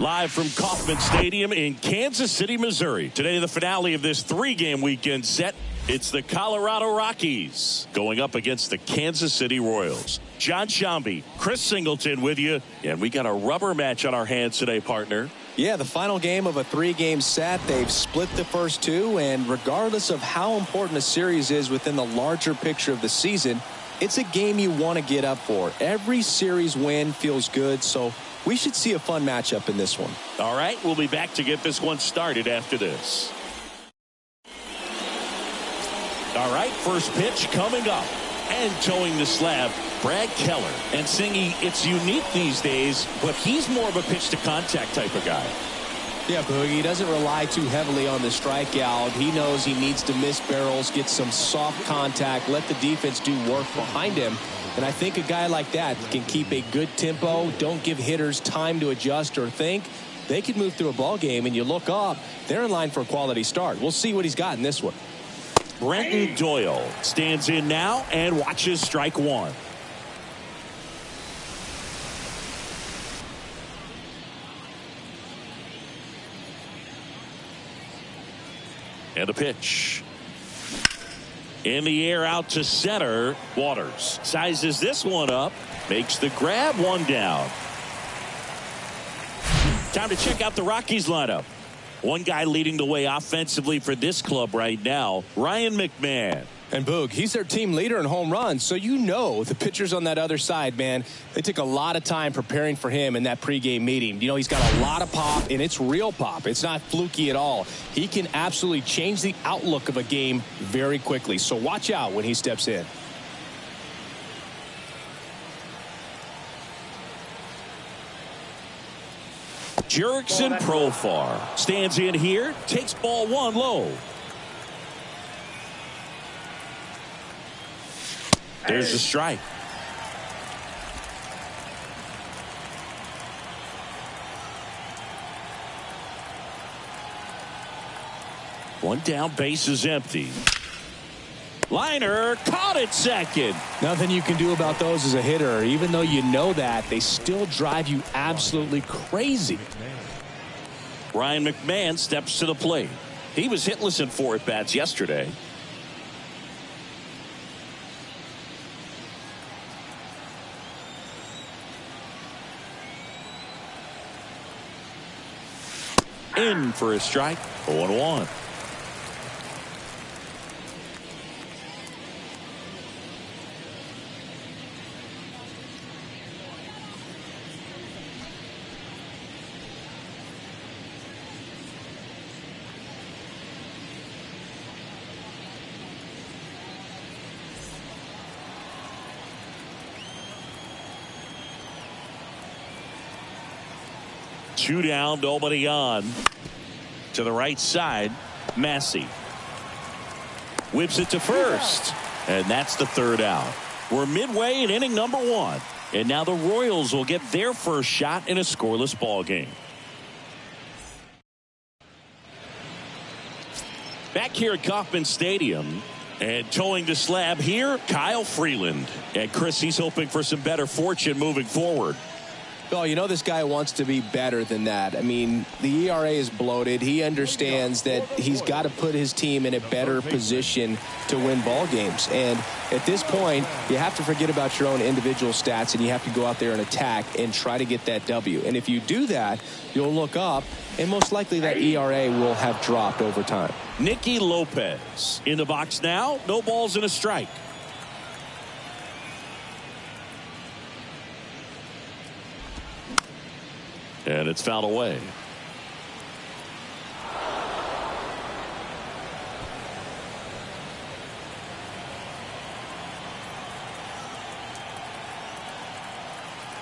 Live from Kauffman Stadium in Kansas City, Missouri. Today, the finale of this three-game weekend set. It's the Colorado Rockies going up against the Kansas City Royals. John Shambi, Chris Singleton with you. And we got a rubber match on our hands today, partner. Yeah, the final game of a three-game set. They've split the first two, and regardless of how important a series is within the larger picture of the season, it's a game you want to get up for. Every series win feels good, so we should see a fun matchup in this one. All right, we'll be back to get this one started after this. All right, first pitch coming up. And towing the slab, Brad Keller. And Singy, it's unique these days, but he's more of a pitch-to-contact type of guy. Yeah, Boogie, he doesn't rely too heavily on the strikeout. He knows he needs to miss barrels, get some soft contact, let the defense do work behind him. And I think a guy like that can keep a good tempo, don't give hitters time to adjust or think. They could move through a ball game, and you look up, they're in line for a quality start. We'll see what he's got in this one. Brenton Doyle stands in now and watches strike one. And a pitch. In the air out to center. Waters sizes this one up. Makes the grab, one down. Time to check out the Rockies lineup. One guy leading the way offensively for this club right now, Ryan McMahon. And Boog, he's their team leader in home runs, so you know the pitchers on that other side, man, they took a lot of time preparing for him in that pregame meeting. You know, he's got a lot of pop, and it's real pop. It's not fluky at all. He can absolutely change the outlook of a game very quickly, so watch out when he steps in. Jurickson Profar stands in here, takes ball one low. There's a strike. One down, base is empty. Liner caught at second. Nothing you can do about those as a hitter. Even though you know that, they still drive you absolutely crazy. Ryan McMahon steps to the plate. He was hitless in 4 at-bats yesterday. In for a strike. 0-1. Two down, nobody on. To the right side, Massey whips it to first, and that's the 3rd out. We're midway in inning number 1, and now the Royals will get their first shot in a scoreless ball game. Back here at Kauffman Stadium, and towing the slab here, Kyle Freeland. And Chris, he's hoping for some better fortune moving forward. Oh, you know this guy wants to be better than that. I mean, the ERA is bloated. He understands that he's got to put his team in a better position to win ball games. And at this point, you have to forget about your own individual stats, and you have to go out there and attack and try to get that W. And if you do that, you'll look up, and most likely that ERA will have dropped over time. Nicky Lopez in the box now. No balls and a strike. And it's fouled away.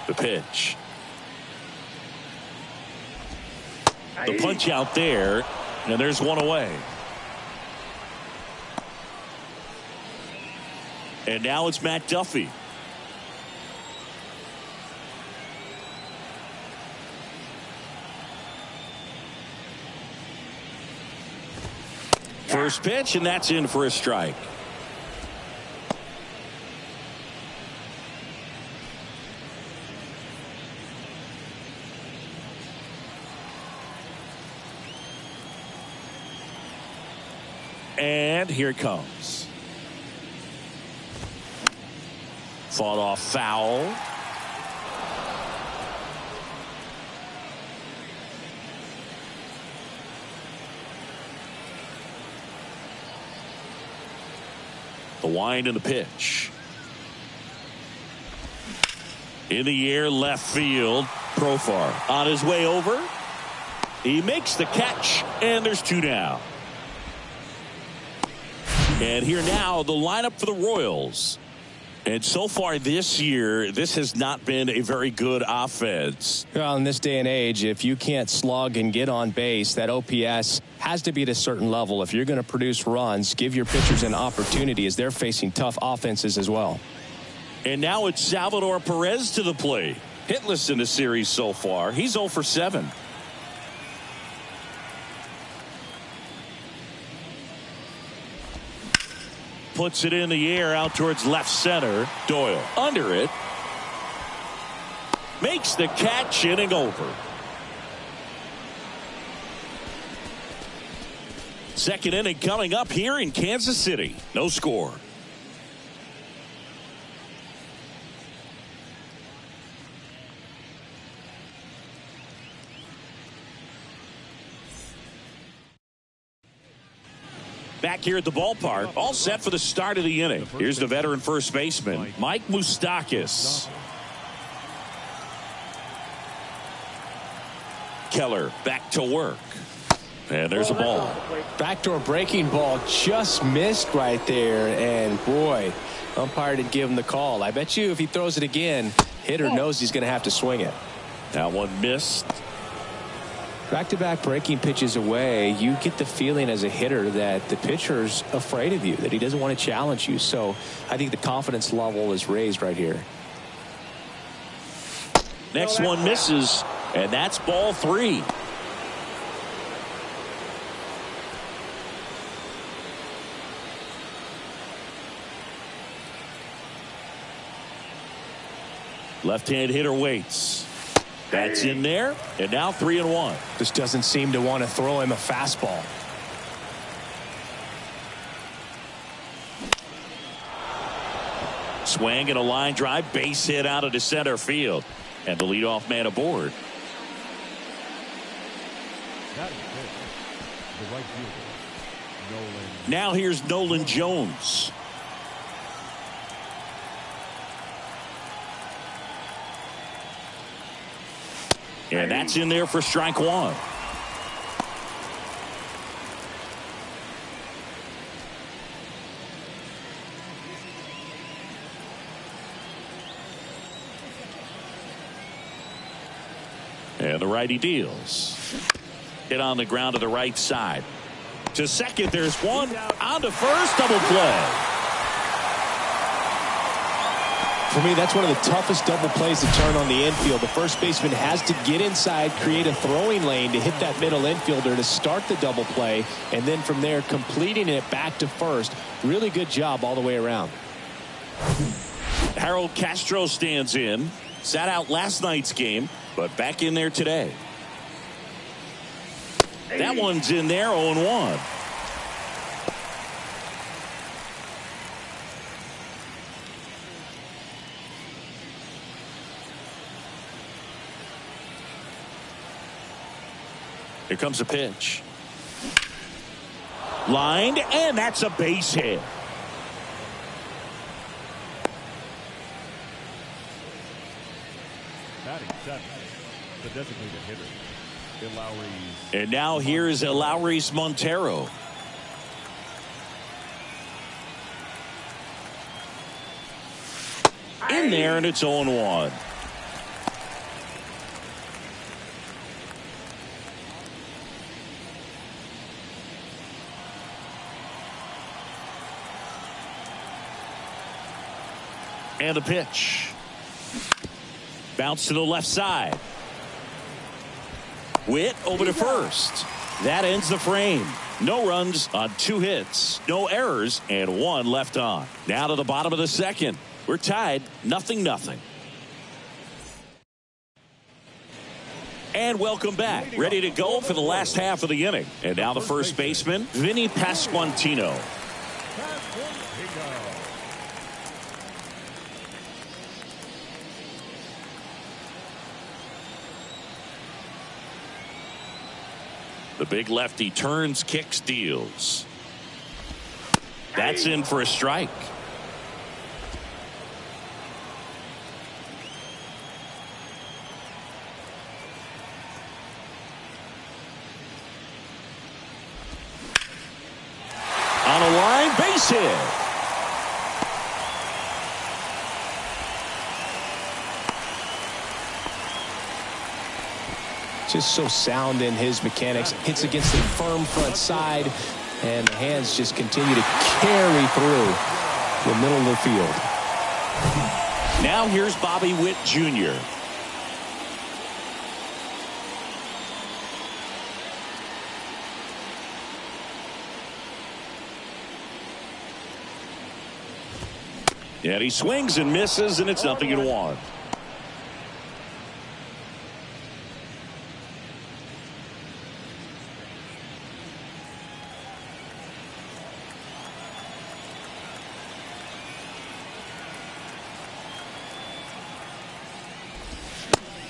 The pitch. The punch out there, and there's one away. And now it's Matt Duffy. First pitch, and that's in for a strike. And here it comes. Fought off foul. The wind and the pitch. In the air, left field. Profar on his way over. He makes the catch, and there's 2 down. And here now, the lineup for the Royals. And so far this year, this has not been a very good offense. Well, in this day and age, if you can't slug and get on base, that OPS has to be at a certain level. If you're going to produce runs, give your pitchers an opportunity as they're facing tough offenses as well. And now it's Salvador Perez to the plate. Hitless in the series so far. He's 0 for 7. Puts it in the air out towards left center. Doyle under it. Makes the catch, inning over. Second inning coming up here in Kansas City. No score. Back here at the ballpark, all set for the start of the inning. Here's the veteran first baseman, Mike Moustakas. Keller back to work. And there's a ball. Backdoor breaking ball just missed right there. And boy, umpire didn't give him the call. I bet you if he throws it again, hitter knows he's going to have to swing it. That one missed. Back-to-back breaking pitches away, you get the feeling as a hitter that the pitcher's afraid of you, that he doesn't want to challenge you. So I think the confidence level is raised right here. Next one misses, and that's ball 3. Left-hand hitter waits. That's in there, and now 3-1. Just doesn't seem to want to throw him a fastball. Swing and a line drive, base hit out into center field. And the leadoff man aboard. Now here's Nolan Jones. And that's in there for strike 1. And the righty deals. Hit on the ground to the right side. To second, there's one. On to first, double play. For me, that's one of the toughest double plays to turn on the infield. The first baseman has to get inside, create a throwing lane to hit that middle infielder to start the double play, and then from there completing it back to first. Really good job all the way around. Harold Castro stands in. Sat out last night's game, but back in there today. That one's in there, 0-1. Here comes a pitch. Lined, and that's a base hit. The designated hitter, and now here's Elauris Montero. In there, and it's 0-1. And the pitch. Bounce to the left side. Witt over to first. That ends the frame. No runs on 2 hits, no errors, and 1 left on. Now to the bottom of the second. We're tied, 0-0. And welcome back. Ready to go for the last half of the inning. And now the first baseman, Vinny Pasquantino. The big lefty turns, kicks, deals. That's in for a strike. On a line, base hit. Just so sound in his mechanics. Hits against the firm front side, and the hands just continue to carry through the middle of the field. Now here's Bobby Witt Jr. And he swings and misses, and it's 0-1.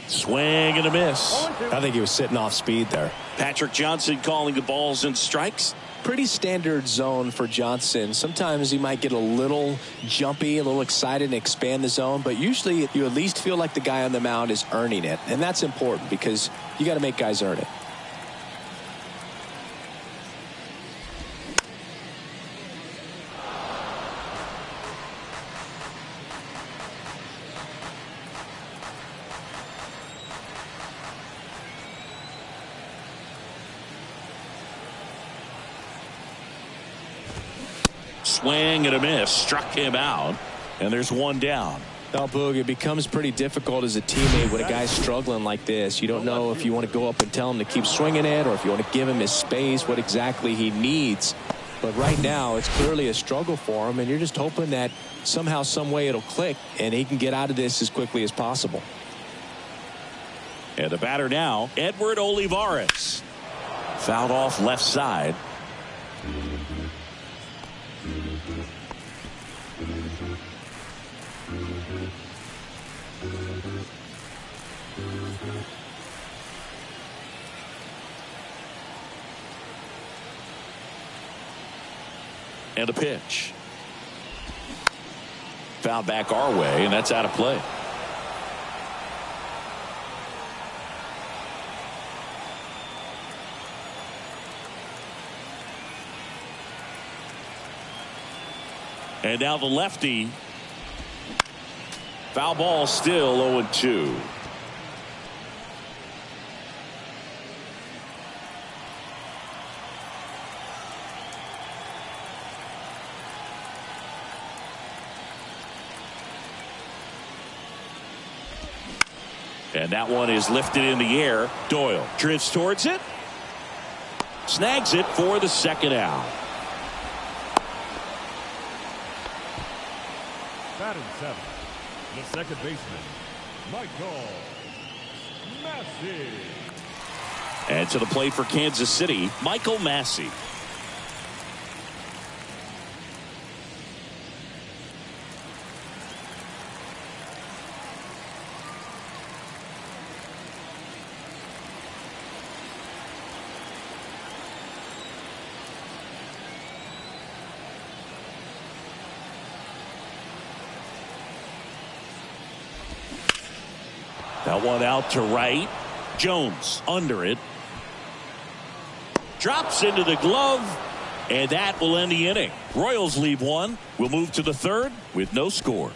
Swing and a miss. I think he was sitting off speed there. Patrick Johnson calling the balls and strikes. pretty standard zone for Johnson. Sometimes he might get a little jumpy, a little excited and expand the zone, but usually you at least feel like the guy on the mound is earning it, and that's important because you got to make guys earn it. Swing and a miss, struck him out, and there's one down. Now, Boog, it becomes pretty difficult as a teammate when a guy's struggling like this. You don't know if you want to go up and tell him to keep swinging it or if you want to give him his space, what exactly he needs. But right now, it's clearly a struggle for him, and you're just hoping that somehow, some way it'll click, and he can get out of this as quickly as possible. And the batter now, Edward Olivares. Fouled off left side. And a pitch. Foul back our way, and that's out of play. And now the lefty. Foul ball, still 0-2. And that one is lifted in the air. Doyle drifts towards it. Snags it for the second out. Batting seven, the second baseman, Michael Massey. And to the plate for Kansas City, Michael Massey. That one out to right. Jones under it. Drops into the glove. And that will end the inning. Royals leave one. We'll move to the third with no score.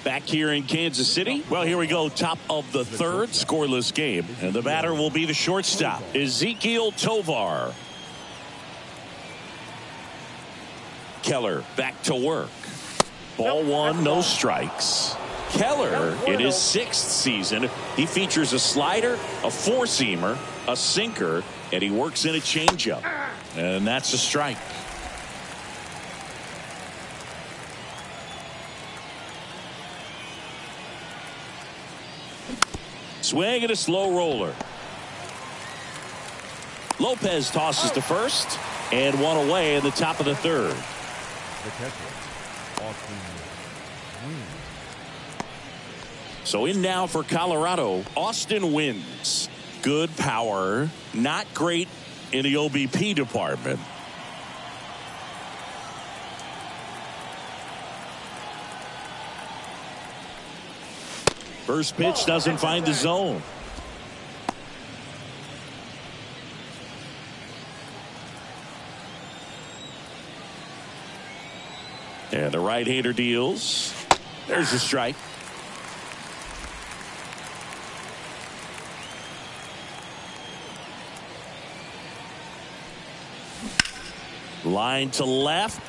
Back here in Kansas City. Well, here we go. Top of the third. Scoreless game. And the batter will be the shortstop, Ezekiel Tovar. Keller back to work. Ball one, no strikes. Keller in his sixth season, he features a slider, a four-seamer, a sinker, and he works in a changeup. And that's a strike. Swing and a slow roller. Lopez tosses to first, and one away in the top of the third. The catcher, Austin Wynn. So in now for Colorado, Austin Wynns. Good power, not great in the OBP department. First pitch doesn't find the zone. And the right-hander deals. There's a strike. Line to left.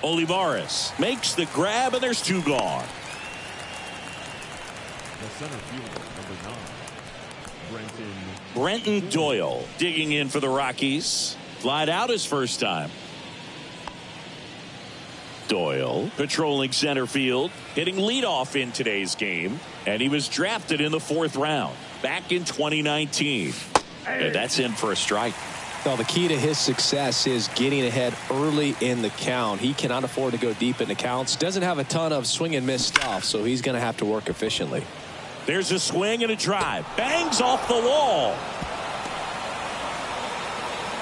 Olivares makes the grab, and there's two gone. The center fielder, number 9, Brenton Doyle digging in for the Rockies. Flied out his first time. Doyle patrolling center field, hitting leadoff in today's game, and he was drafted in the 4th round back in 2019. And that's in for a strike. Well, the key to his success is getting ahead early in the count. He cannot afford to go deep in the counts. Doesn't have a ton of swing and miss stuff, so he's going to have to work efficiently. There's a swing and a drive. Bangs off the wall.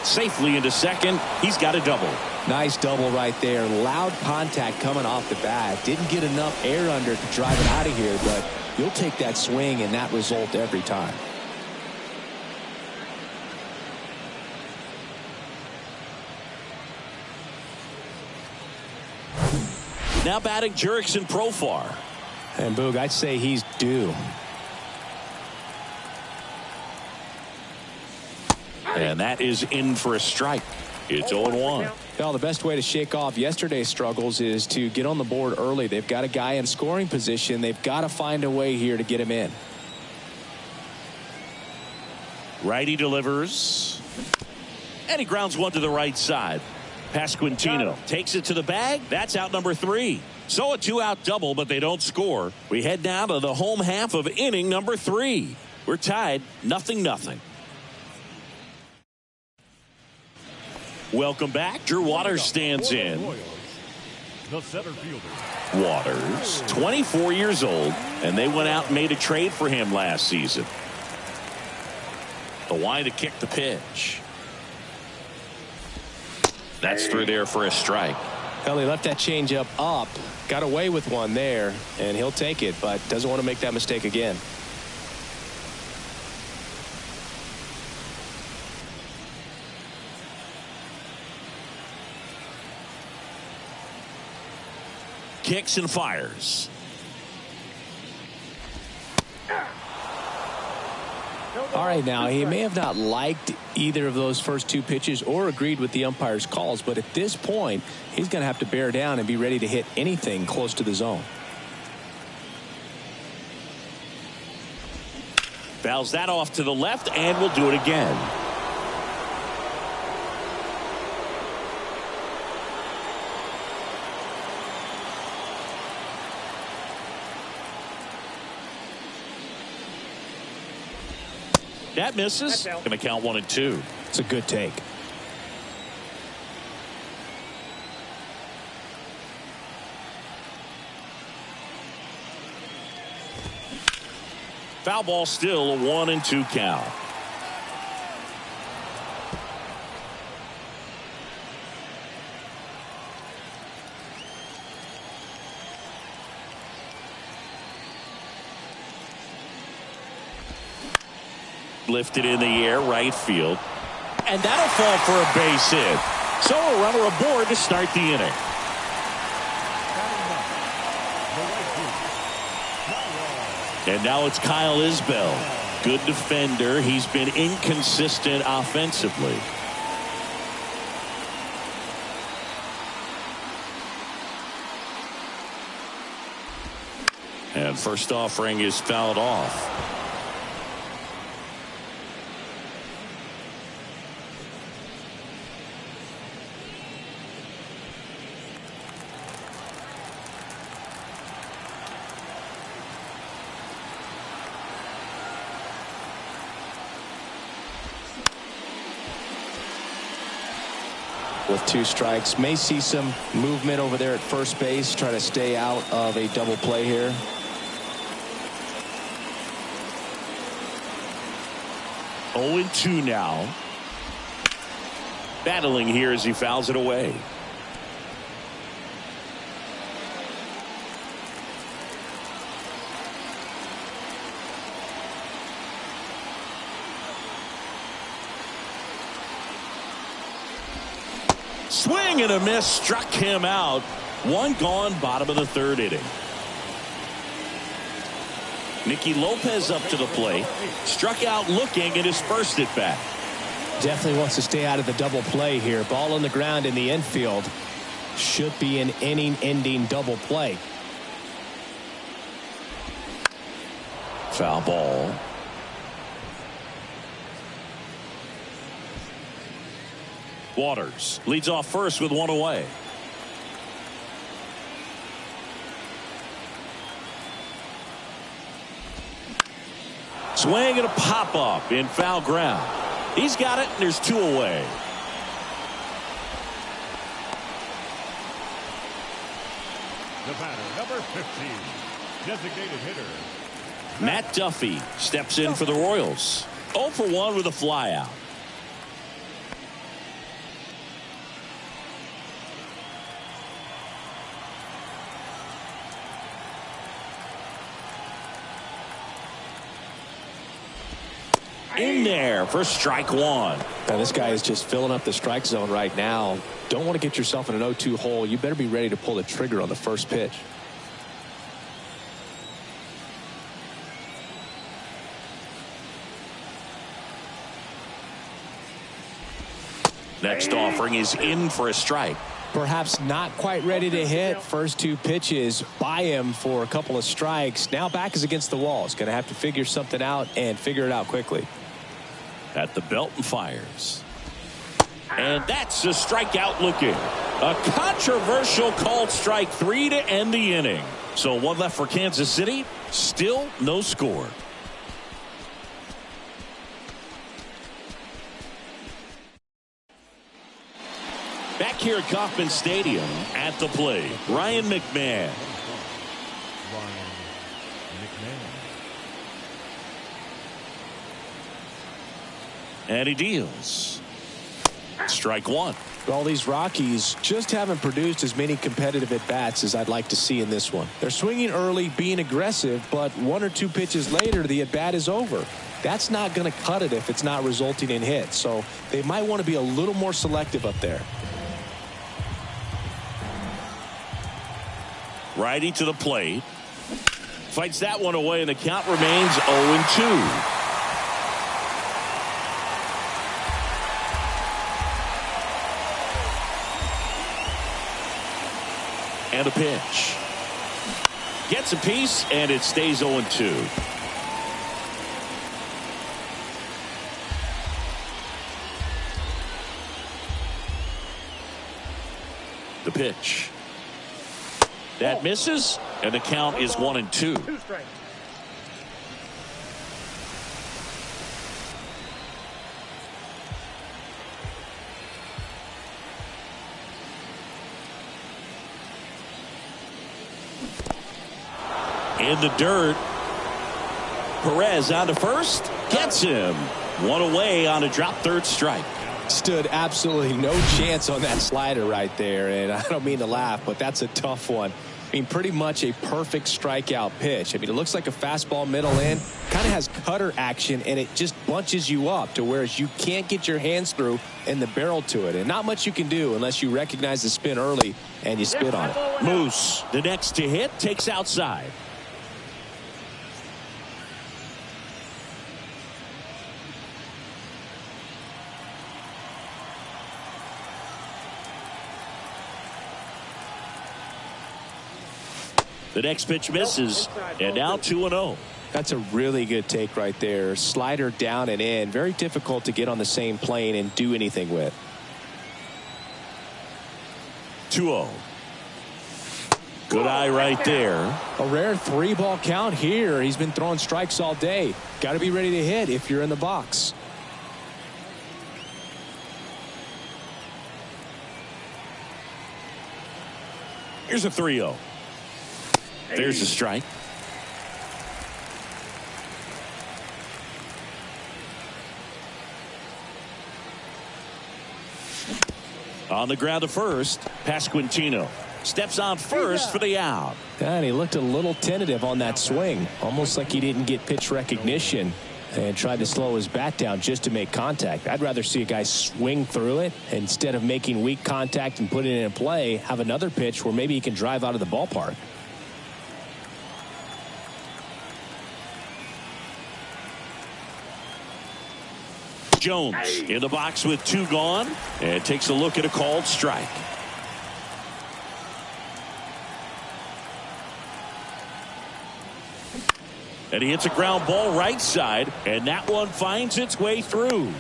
Safely into second. He's got a double. Nice double right there. Loud contact coming off the bat. Didn't get enough air under to drive it out of here, but you'll take that swing and that result every time. Now batting Jurickson Profar. And Boog, I'd say he's due. And that is in for a strike. It's 0-1. Well, the best way to shake off yesterday's struggles is to get on the board early. They've got a guy in scoring position. They've got to find a way here to get him in. Righty delivers. And he grounds one to the right side. Pasquantino takes it to the bag. That's out number 3. So a 2-out double, but they don't score. We head now to the home half of inning number 3. We're tied 0-0. Welcome back. Drew Waters stands in. The center fielder. Waters, 24 years old, and they went out and made a trade for him last season. The line to kick the pitch. That's through there for a strike. Well, he left that changeup up, got away with one there, and he'll take it, but doesn't want to make that mistake again. Kicks and fires. All right, now he may have not liked either of those first 2 pitches or agreed with the umpire's calls, but at this point he's going to have to bear down and be ready to hit anything close to the zone. Fouls that off to the left and will do it again. That misses. Going to count 1 and 2. It's a good take. Foul ball, still a 1 and 2 count. Lifted in the air, right field. And that'll fall for a base hit. So a runner aboard to start the inning. And now it's Kyle Isbell. Good defender. He's been inconsistent offensively. And first offering is fouled off. With 2 strikes, may see some movement over there at first base, try to stay out of a double play here. Oh and 2 now. Battling here as he fouls it away. Swing and a miss, struck him out. 1 gone, bottom of the 3rd inning. Nicky Lopez up to the plate. Struck out looking at his first at bat. Definitely wants to stay out of the double play here. Ball on the ground in the infield. Should be an inning-ending double play. Foul ball. Waters leads off first with 1 away. Swing and a pop up in foul ground. He's got it, and there's 2 away. The batter, number 15, designated hitter. Matt Duffy steps in for the Royals. 0 for 1 with a flyout. In there for strike 1. Now, this guy is just filling up the strike zone right now. Don't want to get yourself in an 0-2 hole. You better be ready to pull the trigger on the first pitch. Next offering is in for a strike. Perhaps not quite ready to hit. First 2 pitches by him for a couple of strikes. Now back is against the wall. He's going to have to figure something out and figure it out quickly. At the belt and fires. And that's a strikeout looking. A controversial called strike 3 to end the inning. So 1 left for Kansas City. Still no score. Back here at Kauffman Stadium at the plate, Ryan McMahon. Ryan McMahon. And he deals. Strike 1. All these Rockies just haven't produced as many competitive at-bats as I'd like to see in this one. They're swinging early, being aggressive, but 1 or 2 pitches later, the at-bat is over. That's not going to cut it if it's not resulting in hits. So they might want to be a little more selective up there. Righty to the plate. Fights that one away, and the count remains 0-2. And a pitch. Gets a piece, and it stays 0-2. The pitch. That misses, and the count is 1-2. 2 strikes. In the dirt. Perez on to first. Gets him. 1 away on a drop 3rd strike. Stood absolutely no chance on that slider right there, and I don't mean to laugh, but that's a tough one. I mean, pretty much a perfect strikeout pitch. I mean, it looks like a fastball middle in, kind of has cutter action, and it just bunches you up to where you can't get your hands through and the barrel to it, and not much you can do unless you recognize the spin early and you spit on it. Moose, the next to hit, takes outside. The next pitch misses, and now 2-0. That's a really good take right there. Slider down and in. Very difficult to get on the same plane and do anything with. 2-0. Good eye right there. A rare 3-ball count here. He's been throwing strikes all day. Got to be ready to hit if you're in the box. Here's a 3-0. There's a strike. On the ground to first, Pasquantino steps on first for the out. And he looked a little tentative on that swing, almost like he didn't get pitch recognition and tried to slow his bat down just to make contact. I'd rather see a guy swing through it instead of making weak contact and putting it in play, have another pitch where maybe he can drive out of the ballpark. Jones in the box with 2 gone and takes a look at a called strike. And he hits a ground ball right side, and that one finds its way through,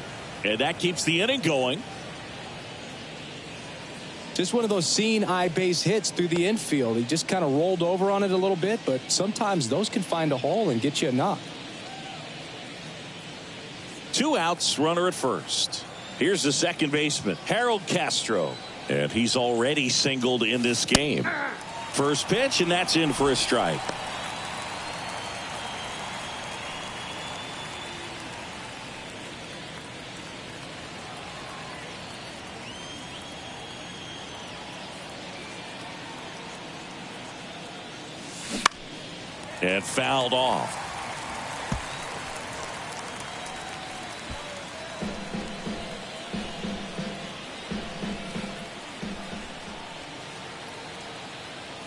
and that keeps the inning going. Just one of those seeing eye base hits through the infield. He just kind of rolled over on it a little bit, but sometimes those can find a hole and get you a knock. 2 outs, runner at first. Here's the second baseman, Harold Castro. And he's already singled in this game. First pitch, and that's in for a strike. And fouled off.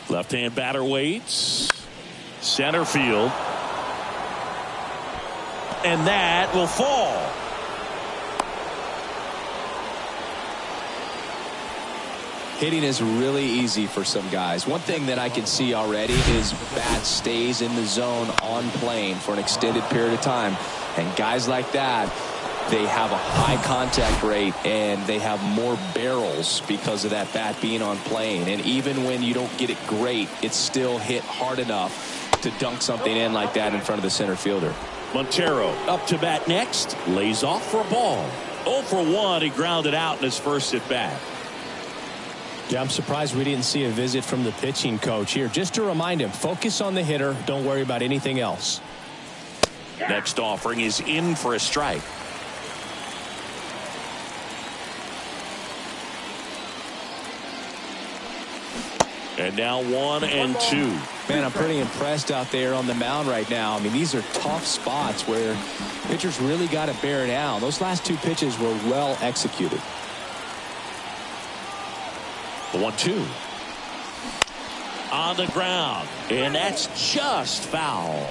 Left-hand batter waits. Center field. And that will fall. Hitting is really easy for some guys. One thing that I can see already is bat stays in the zone on plane for an extended period of time. And guys like that, they have a high contact rate and they have more barrels because of that bat being on plane. And even when you don't get it great, it's still hit hard enough to dunk something in like that in front of the center fielder. Montero up to bat next. Lays off for a ball. 0 for 1. He grounded out in his first at bat. Yeah, I'm surprised we didn't see a visit from the pitching coach here. Just to remind him, focus on the hitter. Don't worry about anything else. Next offering is in for a strike. And now 1 and 2. Man, I'm pretty impressed out there on the mound right now. I mean, these are tough spots where pitchers really got to bear down. Those last 2 pitches were well executed. The 1-2 on the ground, and that's just foul.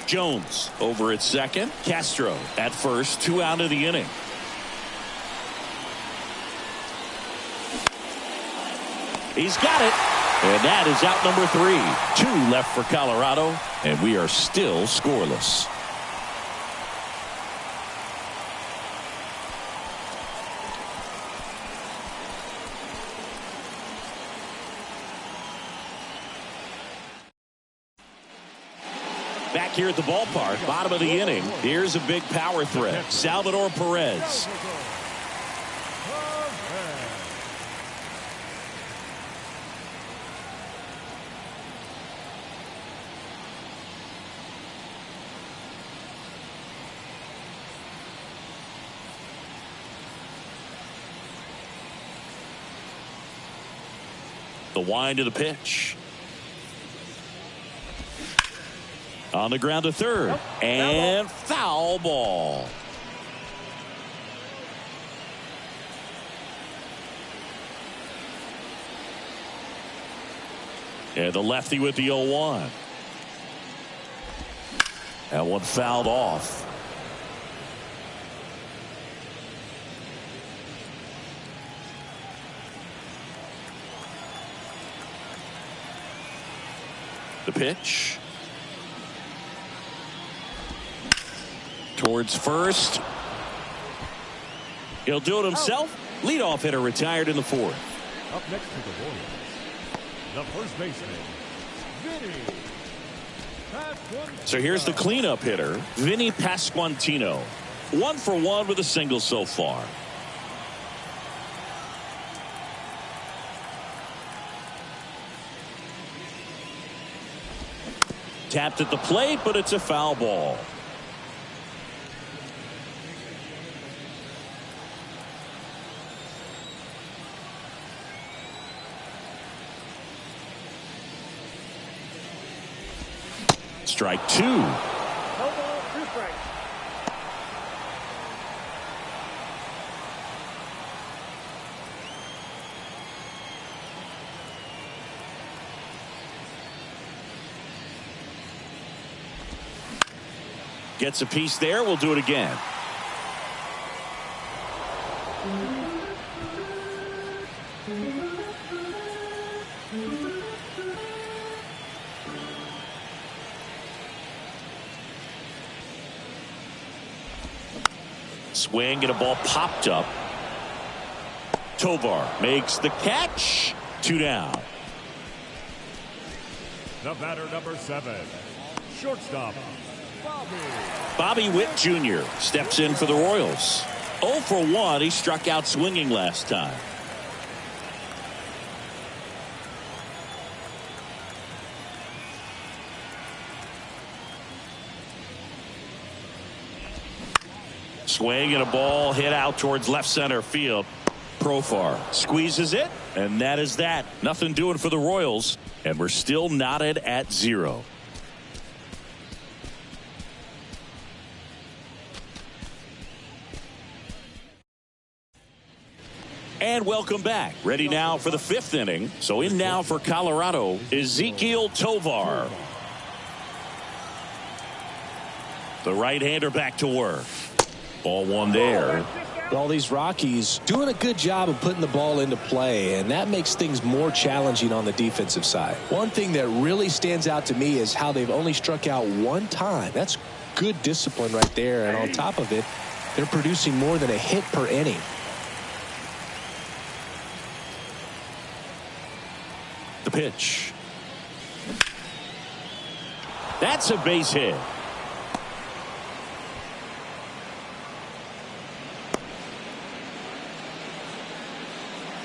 Jones over at second. Castro at first. 2 out of the inning. He's got it, and that is out number 3. 2 left for Colorado, and we are still scoreless. Back here at the ballpark, bottom of the inning. Here's a big power threat. Salvador Perez. The wind of the pitch. On the ground to third. And foul ball. And the lefty with the 0-1. That one fouled off. The pitch. Towards first. He'll do it himself. Leadoff hitter retired in the 4th. Up next to the Royals, the first baseman, Vinny. So here's the cleanup hitter, Vinny Pasquantino. 1 for 1 with a single so far. Tapped at the plate, but it's a foul ball. Strike 2. Gets a piece there. We'll do it again. Swing and a ball popped up. Tovar makes the catch. 2 down. The batter, number 7, shortstop, Bob Bobby Witt Jr. steps in for the Royals. 0 for 1. He struck out swinging last time. Swing and a ball hit out towards left center field. Profar squeezes it, and that is that. Nothing doing for the Royals, and we're still knotted at 0. And welcome back. Ready now for the 5th inning. So in now for Colorado, Ezequiel Tovar. The right-hander back to work. Ball one there. Well, these Rockies doing a good job of putting the ball into play, and that makes things more challenging on the defensive side. One thing that really stands out to me is how they've only struck out 1 time. That's good discipline right there, and on top of it, they're producing more than a hit per inning. The pitch. That's a base hit.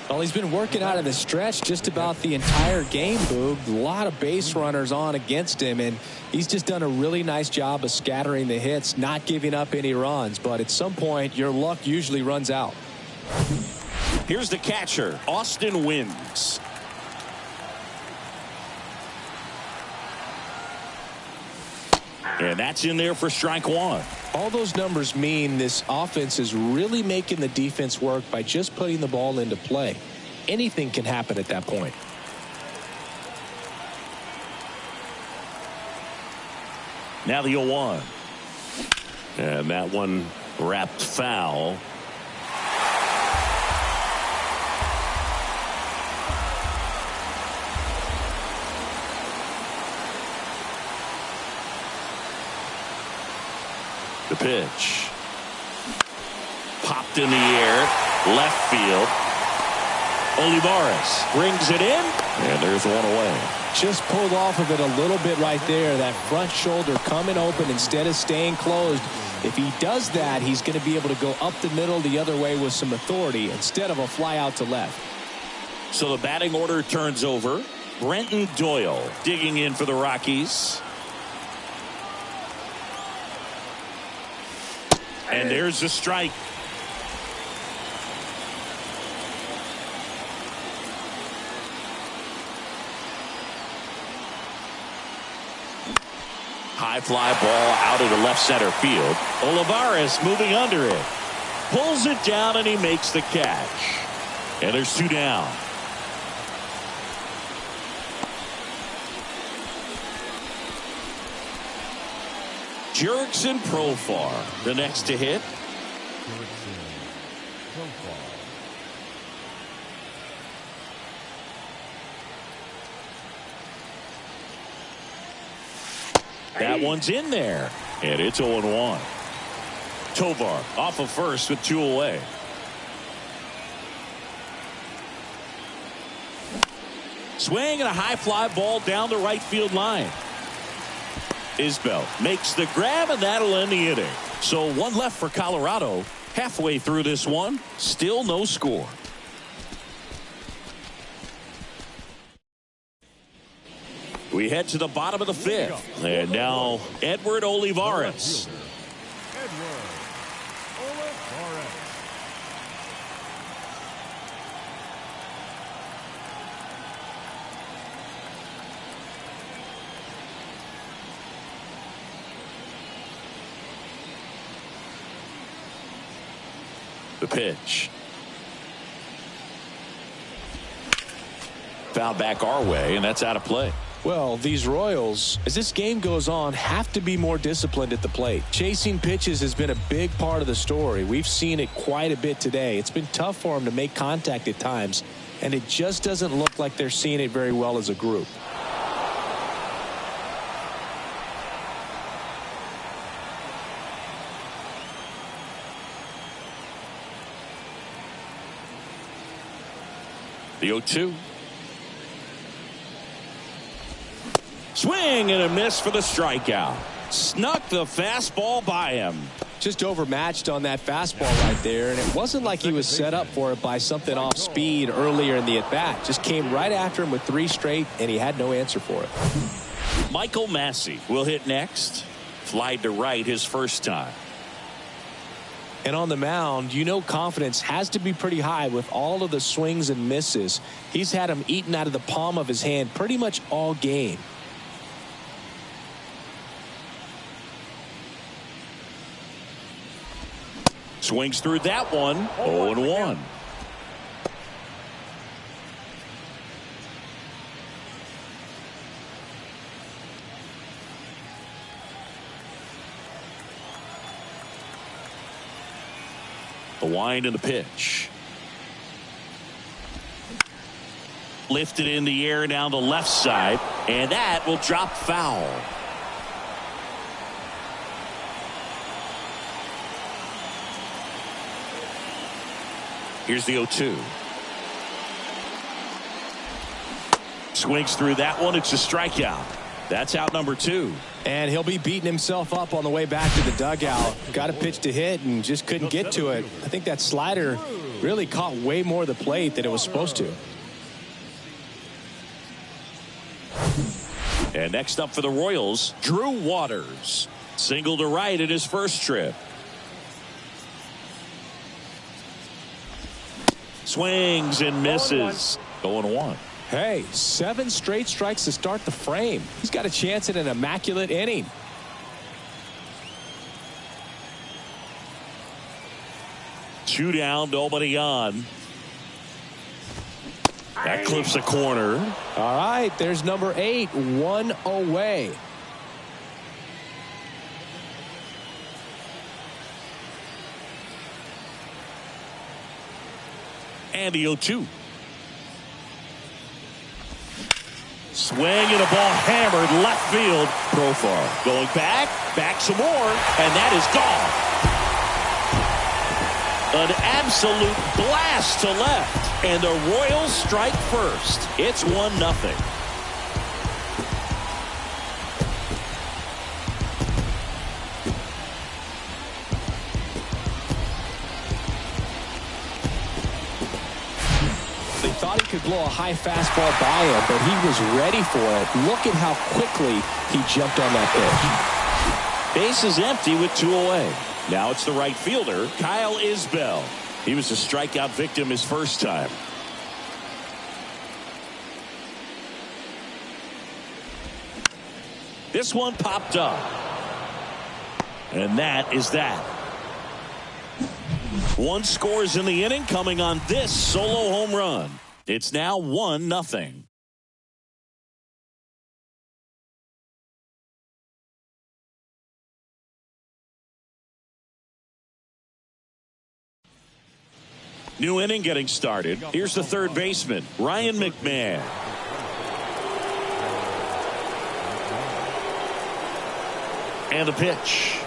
Well, he's been working out of the stretch just about the entire game, Boog. A lot of base runners on against him, and he's just done a really nice job of scattering the hits, not giving up any runs. But at some point, your luck usually runs out. Here's the catcher, Austin Wynns. And that's in there for strike 1. All those numbers mean this offense is really making the defense work by just putting the ball into play. Anything can happen at that point. Now the 0-1. And that one wrapped foul. The pitch. Popped in the air. Left field. Olivares brings it in. And there's one away. Just pulled off of it a little bit right there. That front shoulder coming open instead of staying closed. If he does that, he's going to be able to go up the middle the other way with some authority instead of a fly out to left. So the batting order turns over. Brenton Doyle digging in for the Rockies. And there's the strike. High fly ball out into left center field. Olivares moving under it. Pulls it down and he makes the catch. And there's 2 down. Jurickson Profar, the next to hit. That one's in there, and it's 0-1. Tovar off of first with 2 away. Swing and a high fly ball down the right field line. Isbell makes the grab, and that'll end the inning. So 1 left for Colorado. Halfway through this one, still no score. We head to the bottom of the 5th. And now Edward Olivares. The pitch. Foul back our way, and that's out of play. Well, these Royals, as this game goes on, have to be more disciplined at the plate. Chasing pitches has been a big part of the story. We've seen it quite a bit today. It's been tough for them to make contact at times, and it just doesn't look like they're seeing it very well as a group. The 0-2. Swing and a miss for the strikeout. Snuck the fastball by him. Just overmatched on that fastball right there, and it wasn't like he was set up for it by something off speed earlier in the at-bat. Just came right after him with 3 straight, and he had no answer for it. Michael Massey will hit next. Fly to right his first time. And on the mound, you know confidence has to be pretty high with all of the swings and misses. He's had them eaten out of the palm of his hand pretty much all game. Swings through that one. 0-1. The wind and the pitch. Lifted in the air down the left side, and that will drop foul. Here's the 0-2. Swings through that one. It's a strikeout. That's out number 2. And he'll be beating himself up on the way back to the dugout. Got a pitch to hit and just couldn't get to it. I think that slider really caught way more of the plate than it was supposed to. And next up for the Royals, Drew Waters. Single to right in his first trip. Swings and misses. 0-1. Hey, 7 straight strikes to start the frame. He's got a chance at an immaculate inning. Two down, nobody on. That clips a corner. All right, there's number 8, 1 away. And the 0-2. Swing and a ball hammered left field. Profar going back some more, and that is gone. An absolute blast to left, and the Royals strike first. It's 1-0. Thought he could blow a high fastball by him, but he was ready for it. Look at how quickly he jumped on that pitch. Base is empty with 2 away. Now it's the right fielder, Kyle Isbell. He was a strikeout victim his first time. This one popped up. And that is that. 1 scores in the inning coming on this solo home run. It's now 1-0. New inning getting started. Here's the third baseman, Ryan McMahon. And the pitch.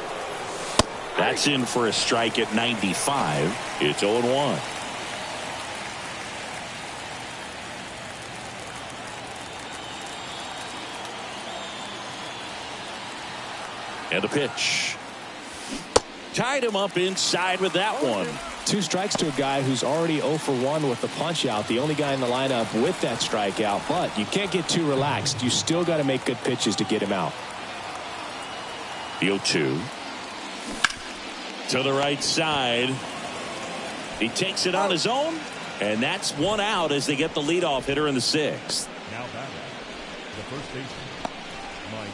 That's in for a strike at 95. It's 0-1. And the pitch. Tied him up inside with that one. 2 strikes to a guy who's already 0 for 1 with the punch out. The only guy in the lineup with that strikeout. But you can't get too relaxed. You still got to make good pitches to get him out. The 0-2. To the right side. He takes it on his own. And that's 1 out as they get the leadoff hitter in the 6th. Now batting, the first baseman, Mike.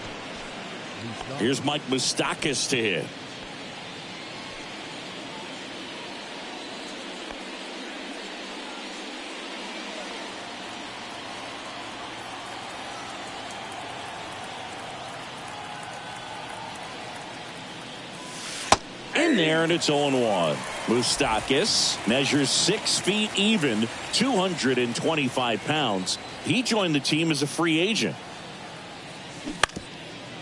Here's Mike Moustakas to hit. In there, and it's 0-1. Moustakas measures 6 feet even, 225 pounds. He joined the team as a free agent.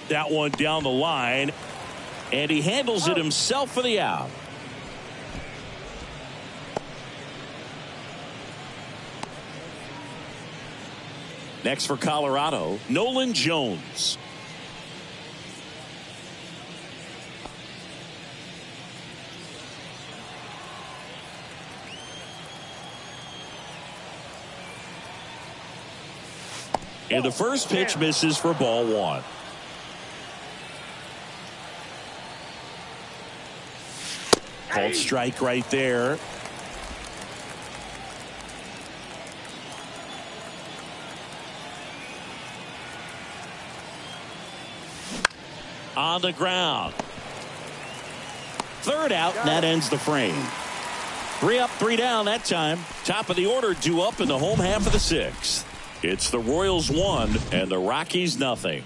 That one down the line, and he handles it himself for the out. Next for Colorado, Nolan Jones. And the first pitch misses for ball one. Called strike right there. On the ground. Third out, and that ends the frame. 3 up, 3 down that time. Top of the order due up in the home half of the sixth. It's the Royals 1 and the Rockies nothing.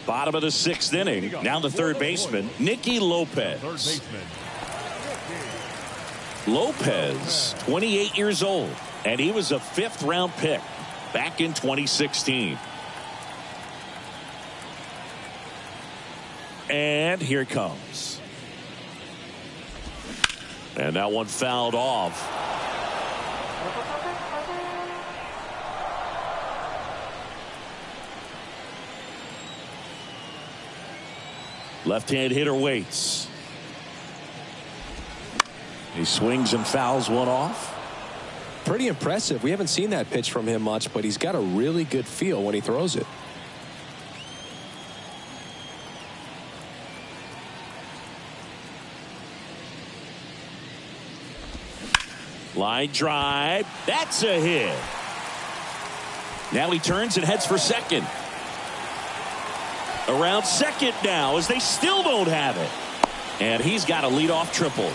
Bottom of the sixth inning. Now the third baseman, Nicky Lopez. Lopez, 28 years old, and he was a 5th round pick back in 2016. And here it comes. And that one fouled off. Left-hand hitter waits. He swings and fouls one off. Pretty impressive. We haven't seen that pitch from him much, but he's got a really good feel when he throws it. Line drive. That's a hit. Now he turns and heads for second. Around second now as they still don't have it. And he's got a leadoff triple.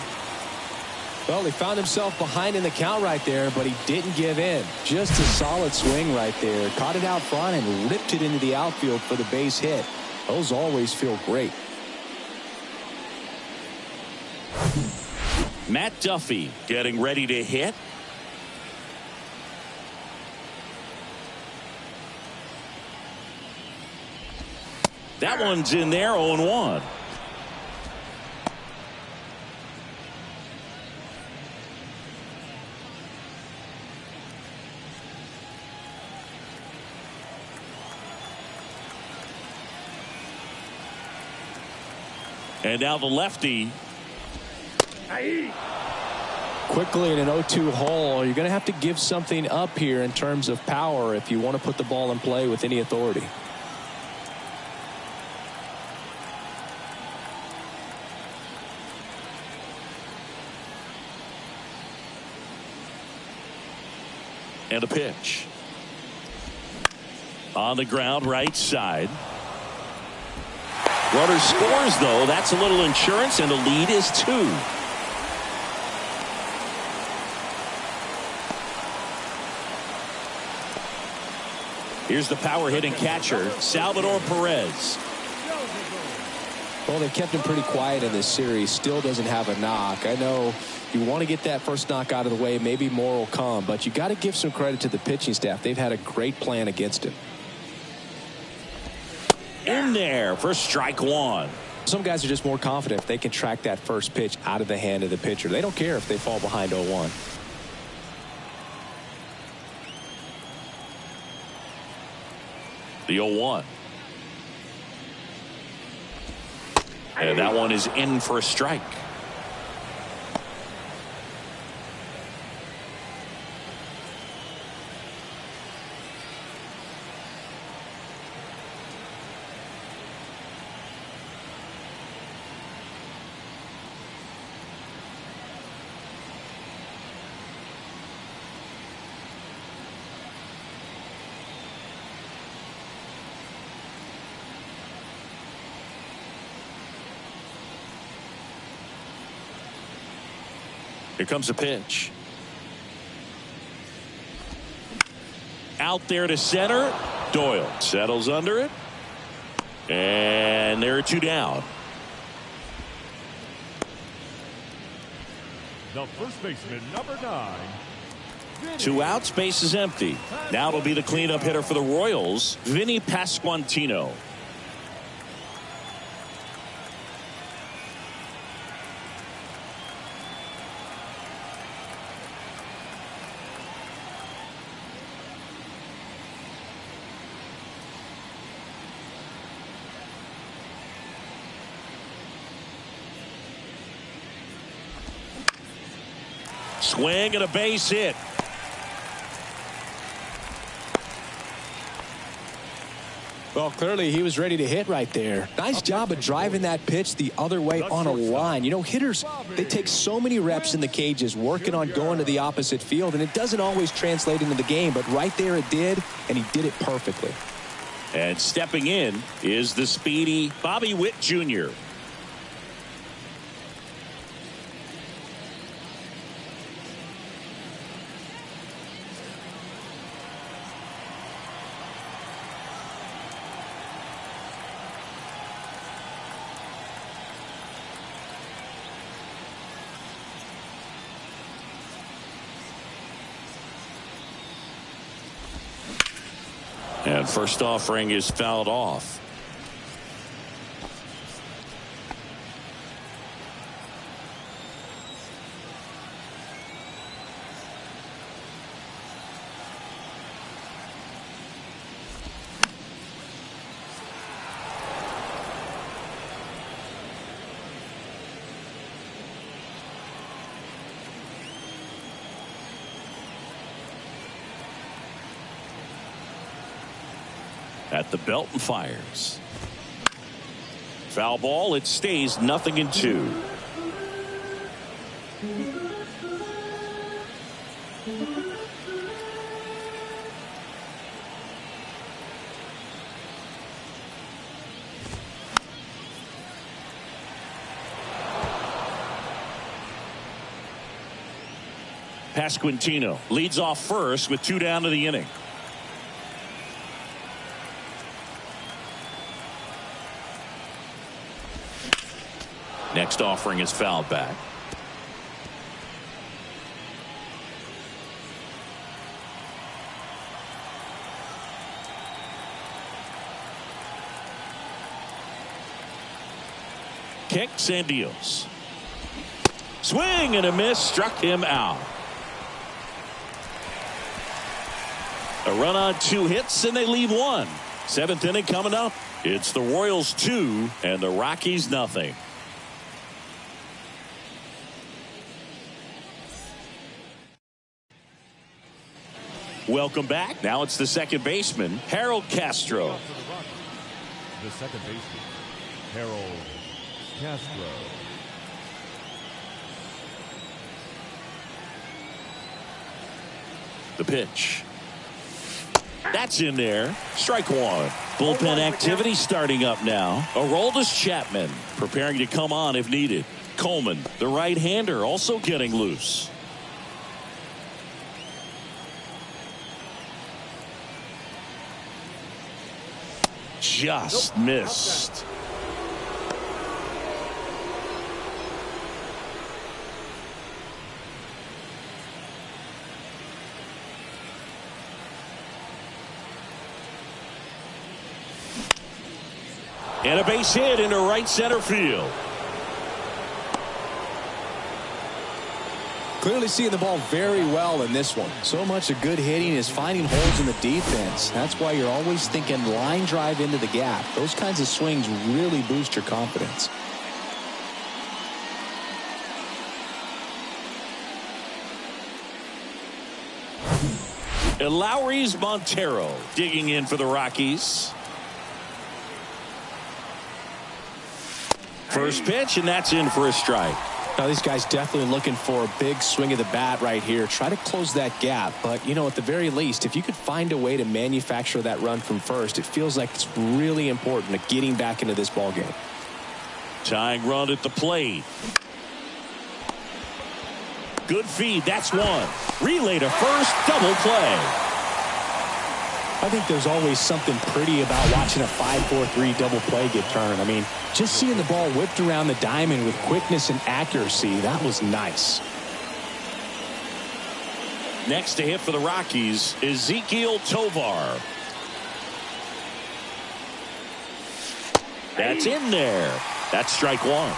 Well, he found himself behind in the count right there, but he didn't give in. Just a solid swing right there. Caught it out front and ripped it into the outfield for the base hit. Those always feel great. Matt Duffy getting ready to hit. That one's in there, 0-1. And now the lefty. Quickly in an 0-2 hole, you're going to have to give something up here in terms of power if you want to put the ball in play with any authority. And a pitch. On the ground, right side. Runner scores, though. That's a little insurance, and the lead is 2. Here's the power hitting catcher, Salvador Perez. Well, they kept him pretty quiet in this series. Still doesn't have a knock. I know you want to get that first knock out of the way. Maybe more will come, but you got to give some credit to the pitching staff. They've had a great plan against him. In there for strike one. Some guys are just more confident if they can track that first pitch out of the hand of the pitcher. They don't care if they fall behind 0-1. The 0-1. And that one is in for a strike. Here comes a pitch. Out there to center. Doyle settles under it. And there are 2 down. The first baseman, number 9. 2 outs, base is empty. Now it'll be the cleanup hitter for the Royals, Vinny Pasquantino. Swing and a base hit. Well, clearly he was ready to hit right there. Nice job of driving that pitch the other way on a line. You know, hitters, they take so many reps in the cages working on going to the opposite field, and it doesn't always translate into the game, but right there it did, and he did it perfectly. And stepping in is the speedy Bobby Witt Jr. And first offering is fouled off. At the belt and fires. Foul ball. It stays 0-2. Pasquantino leads off first with 2 down to the inning. Next offering is fouled back. Kicks and deals. Swing and a miss, struck him out. A run on 2 hits and they leave 1. 7th inning coming up. It's the Royals 2 and the Rockies 0. Welcome back. Now it's the second baseman, Harold Castro. The second baseman, Harold Castro. The pitch. That's in there. Strike 1. Bullpen activity starting up now. Aroldis Chapman preparing to come on if needed. Coleman, the right-hander, also getting loose. Just missed. And a base hit into right center field. Clearly seeing the ball very well in this one. So much of good hitting is finding holes in the defense. That's why you're always thinking line drive into the gap. Those kinds of swings really boost your confidence. And Lowry's Montero digging in for the Rockies. First pitch, and that's in for a strike. Now, these guys definitely looking for a big swing of the bat right here. Try to close that gap. But, you know, at the very least, if you could find a way to manufacture that run from first, it feels like it's really important to getting back into this ball game. Tying run at the plate. Good feed. That's 1. Relay to first. Double play. I think there's always something pretty about watching a 5-4-3 double play get turned. I mean, just seeing the ball whipped around the diamond with quickness and accuracy, that was nice. Next to hit for the Rockies, Ezequiel Tovar. That's in there. That's strike 1.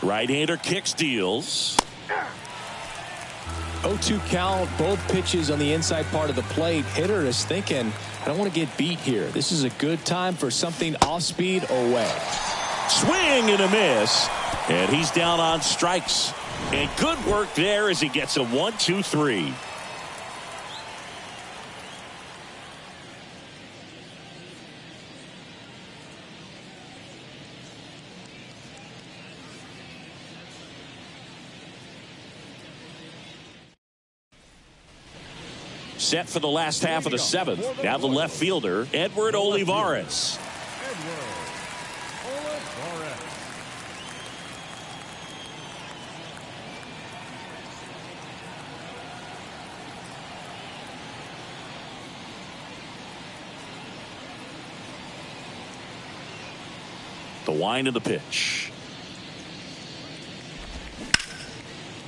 Right-hander kicks, deals. 0-2 count, both pitches on the inside part of the plate. Hitter is thinking, I don't want to get beat here. This is a good time for something off speed away. Swing and a miss. And he's down on strikes. And good work there as he gets a 1-2-3. Set for the last half of the seventh. Now the left fielder, Edward Olivares. The wind of the pitch.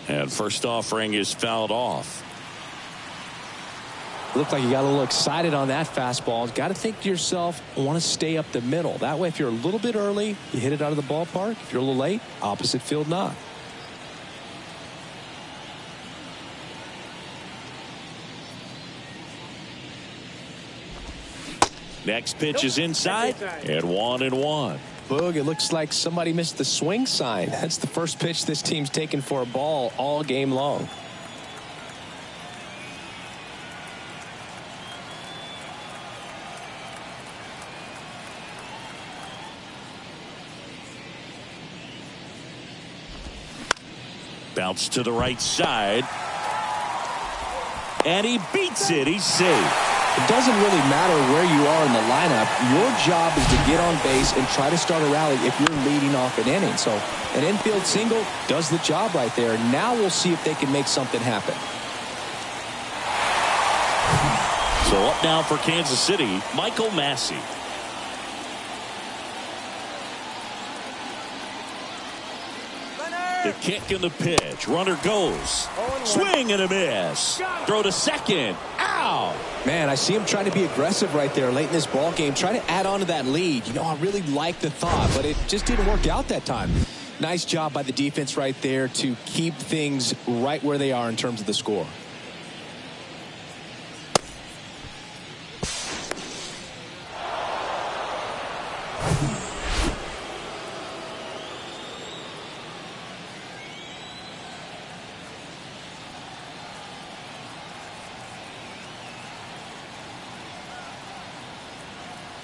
And first offering is fouled off. Looked like you got a little excited on that fastball. Got to think to yourself, I want to stay up the middle. That way, if you're a little bit early, you hit it out of the ballpark. If you're a little late, opposite field not. Next pitch is inside, and 1-1. Boog, it looks like somebody missed the swing sign. That's the first pitch this team's taken for a ball all game long. Bounce to the right side. And he beats it. He's safe. It doesn't really matter where you are in the lineup. Your job is to get on base and try to start a rally if you're leading off an inning. So an infield single does the job right there. Now we'll see if they can make something happen. So up now for Kansas City, Michael Massey. The kick and the pitch. Runner goes. Swing and a miss. Throw to second. Ow! Man, I see him trying to be aggressive right there late in this ball game. Try to add on to that lead. You know, I really like the thought, but it just didn't work out that time. Nice job by the defense right there to keep things right where they are in terms of the score.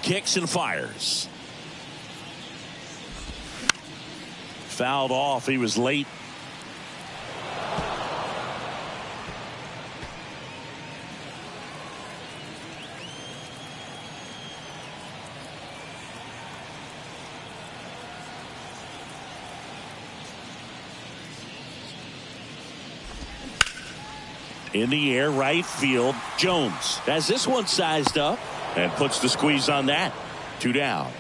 Kicks and fires. Fouled off. He was late. In the air, right field. Jones has this one sized up and puts the squeeze on that. 2 down.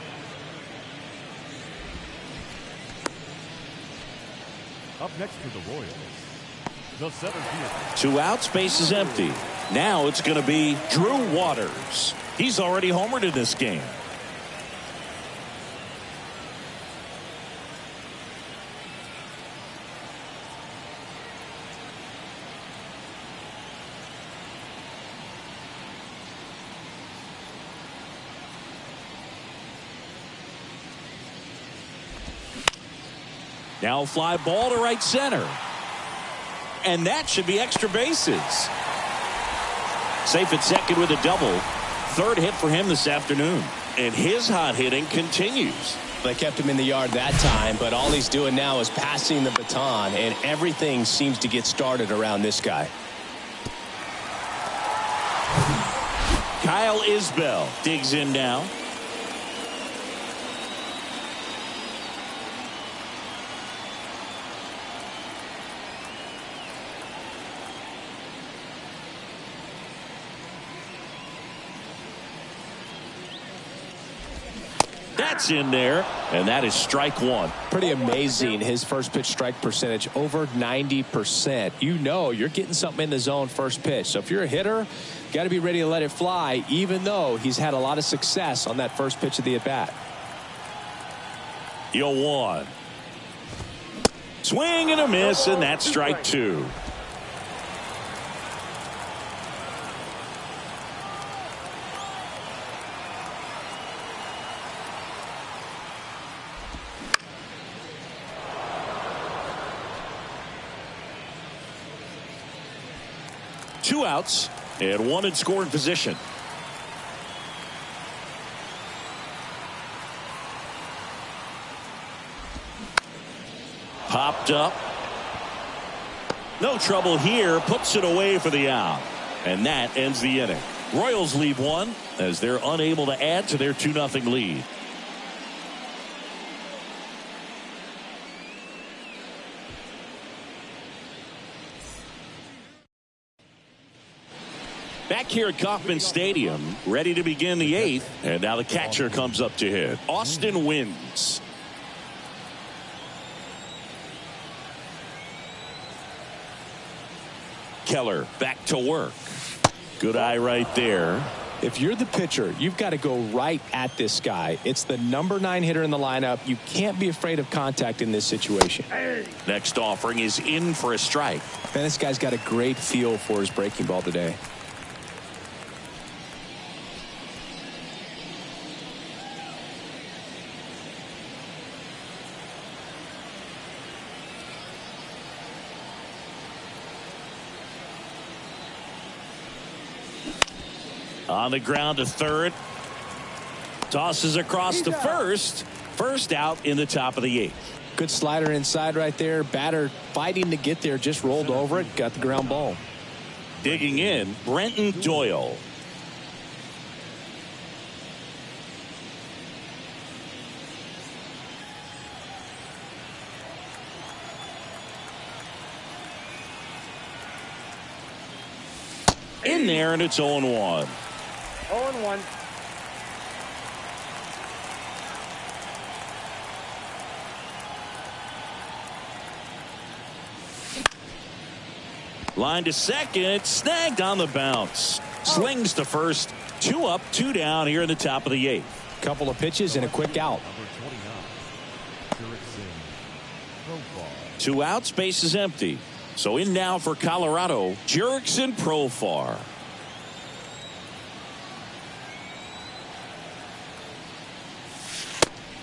Up next to the Royals, the center field. 2 outs, base is empty. Now it's going to be Drew Waters. He's already homered in this game. Now fly ball to right center. And that should be extra bases. Safe at second with a double. Third hit for him this afternoon. And his hot hitting continues. They kept him in the yard that time, but all he's doing now is passing the baton, and everything seems to get started around this guy. Kyle Isbell digs in now. That's in there, and that is strike one. Pretty amazing, his first pitch strike percentage over 90%. You know you're getting something in the zone first pitch. So if you're a hitter, you got to be ready to let it fly, even though he's had a lot of success on that first pitch of the at-bat. 0-1. Swing and a miss, and that's strike two. 2 outs and 1 in scoring position. Popped up. No trouble here. Puts it away for the out. And that ends the inning. Royals leave 1 as they're unable to add to their 2-0 lead. Back here at Kauffman Stadium, ready to begin the 8th. And now the catcher comes up to hit. Austin wins. Keller back to work. Good eye right there. If you're the pitcher, you've got to go right at this guy. It's the number 9 hitter in the lineup. You can't be afraid of contact in this situation. Next offering is in for a strike. Man, this guy's got a great feel for his breaking ball today. On the ground to third. Tosses across to first. First out in the top of the 8th. Good slider inside right there. Batter fighting to get there. Just rolled over it. Got the ground ball. Digging in, Brenton Doyle. In there, and it's 0-1. 0-1. Line to second, snagged on the bounce. Slings to first. 2 up, 2 down here in the top of the 8th. Couple of pitches and a quick out. 2 outs, base is empty. So in now for Colorado, Jurickson Profar.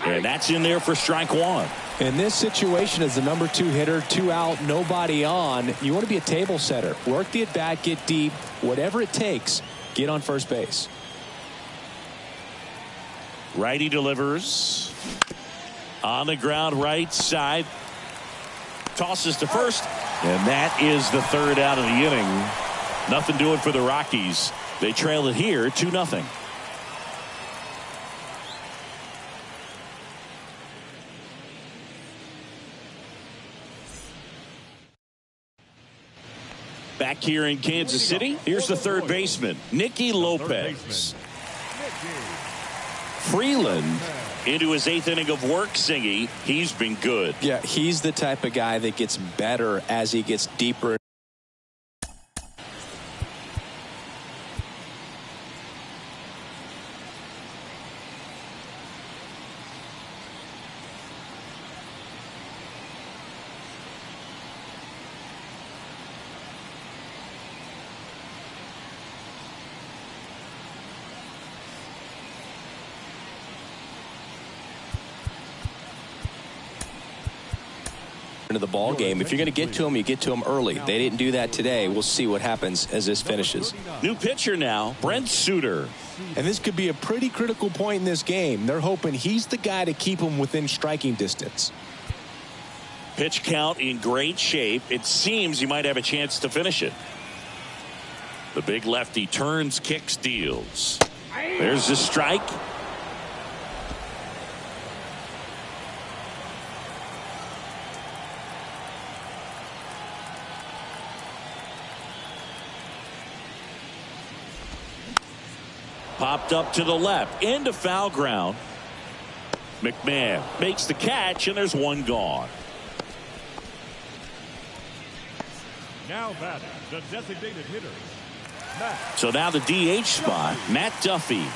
And that's in there for strike 1. In this situation, as the number 2 hitter, 2 out, nobody on, you want to be a table setter. Work the at bat, get deep, whatever it takes, get on first base. Righty delivers. On the ground, right side. Tosses to first. And that is the 3rd out of the inning. Nothing doing for the Rockies. They trail it here 2-0. Back here in Kansas City, here's the third baseman, Nicky Lopez. Freeland into his 8th inning of work, Singy. He's been good. Yeah, he's the type of guy that gets better as he gets deeper. Into the ball game. If you're going to get to him, you get to him early. They didn't do that today. We'll see what happens as this finishes. New pitcher now, Brent Suter. And this could be a pretty critical point in this game. They're hoping he's the guy to keep him within striking distance. Pitch count in great shape. It seems he might have a chance to finish it. The big lefty turns, kicks, deals. There's the strike. Popped up to the left, into foul ground. McMahon makes the catch, and there's 1 gone. Now batting, the designated hitter. So now the DH spot, Matt Duffy.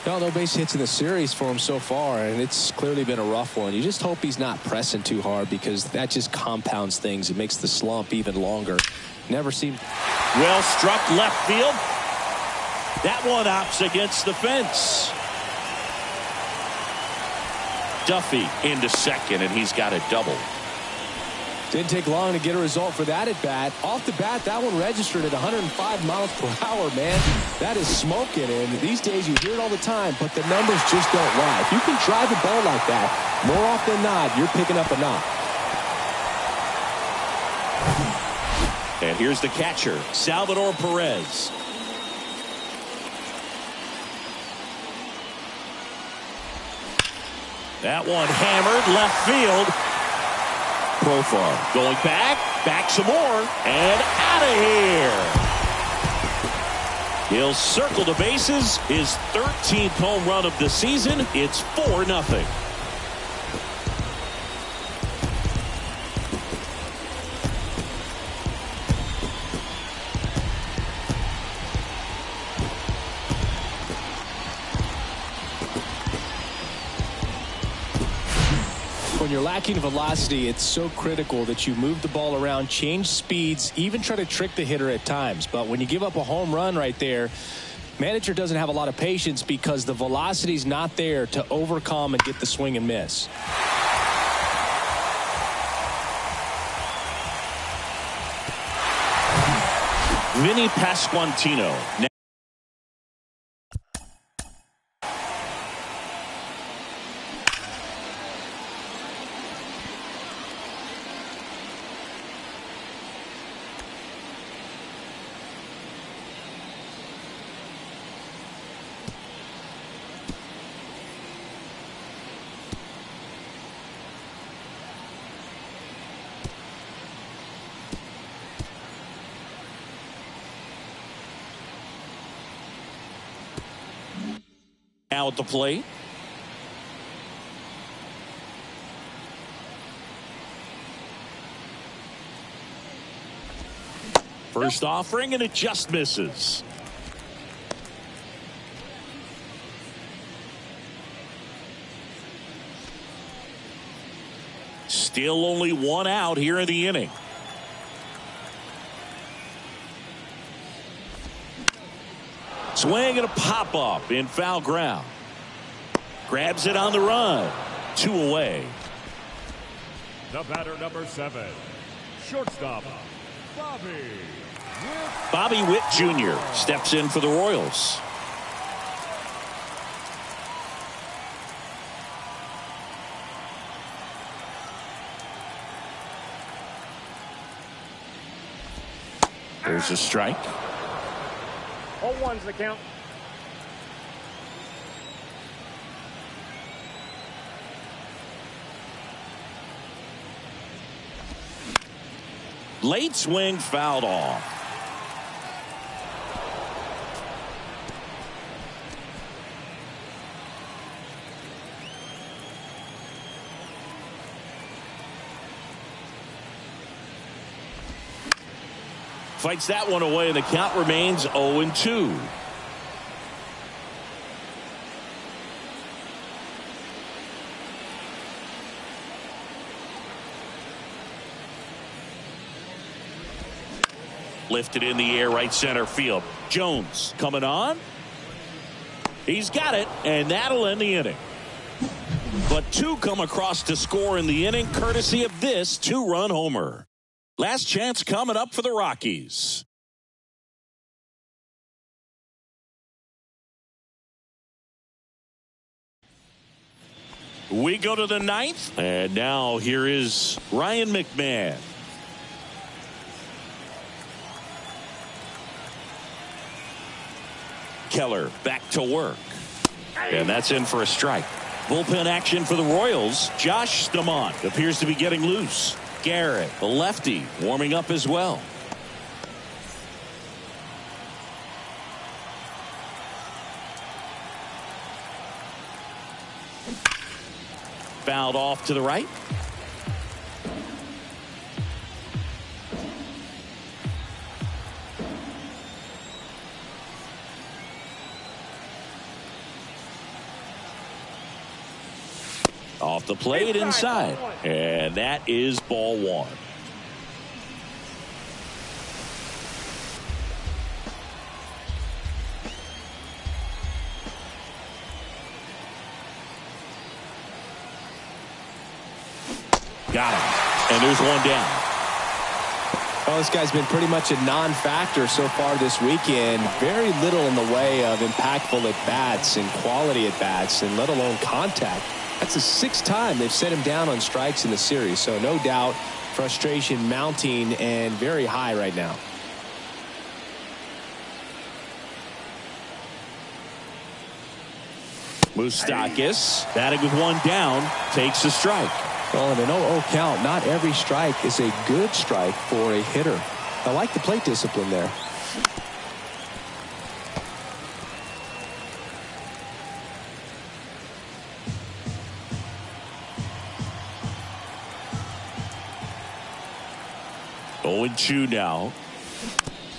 No base hits in the series for him so far, and it's clearly been a rough one. You just hope he's not pressing too hard, because that just compounds things. It makes the slump even longer. Never seemed Well struck left field. That one opts against the fence. Duffy into second, and he's got a double. Didn't take long to get a result for that at bat. Off the bat, that one registered at 105 miles per hour, man. That is smoking, and these days you hear it all the time, but the numbers just don't lie. If you can drive the ball like that, more often than not, you're picking up a knock. And here's the catcher, Salvador Perez. That one hammered left field. Profar going back some more, and out of here. He'll circle the bases. His 13th home run of the season. It's 4-0. When you're lacking velocity, it's so critical that you move the ball around, change speeds, even try to trick the hitter at times. But when you give up a home run right there, manager doesn't have a lot of patience because the velocity's not there to overcome and get the swing and miss. Vinny Pasquantino. Now at the plate. First offering, and it just misses. Still only one out here in the inning. Swing and a pop-up in foul ground. Grabs it on the run. 2 away. The batter, number 7, shortstop, Bobby Witt Jr. steps in for the Royals. There's a strike. 0-1's the count. Late swing fouled off. Fights that one away, and the count remains 0-2. Lifted in the air, right center field. Jones coming on. He's got it, and that'll end the inning. But 2 come across to score in the inning, courtesy of this 2-run homer. Last chance coming up for the Rockies. We go to the 9th, and now here is Ryan McMahon. Keller back to work, and that's in for a strike. Bullpen action for the Royals. Josh Stamont appears to be getting loose. Garrett, the lefty, warming up as well. Fouled off to the right. Off the plate inside, and that is ball 1. Got him, and there's one down. Well, this guy's been pretty much a non-factor so far this weekend. Very little in the way of impactful at-bats and quality at-bats, and let alone contact. That's the 6th time they've set him down on strikes in the series. So no doubt frustration mounting and very high right now. Moustakas batting with one down takes a strike. Well, in an 0-0 count, not every strike is a good strike for a hitter. I like the plate discipline there. Oh, 0-2 now.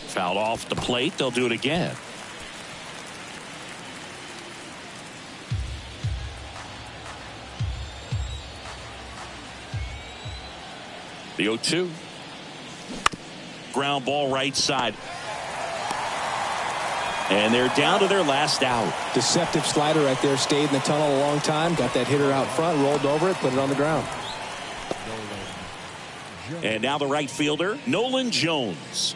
Fouled off the plate. They'll do it again. The 0-2. Ground ball right side. And they're down to their last out. Deceptive slider right there. Stayed in the tunnel a long time. Got that hitter out front. Rolled over it. Put it on the ground. And now the right fielder, Nolan Jones.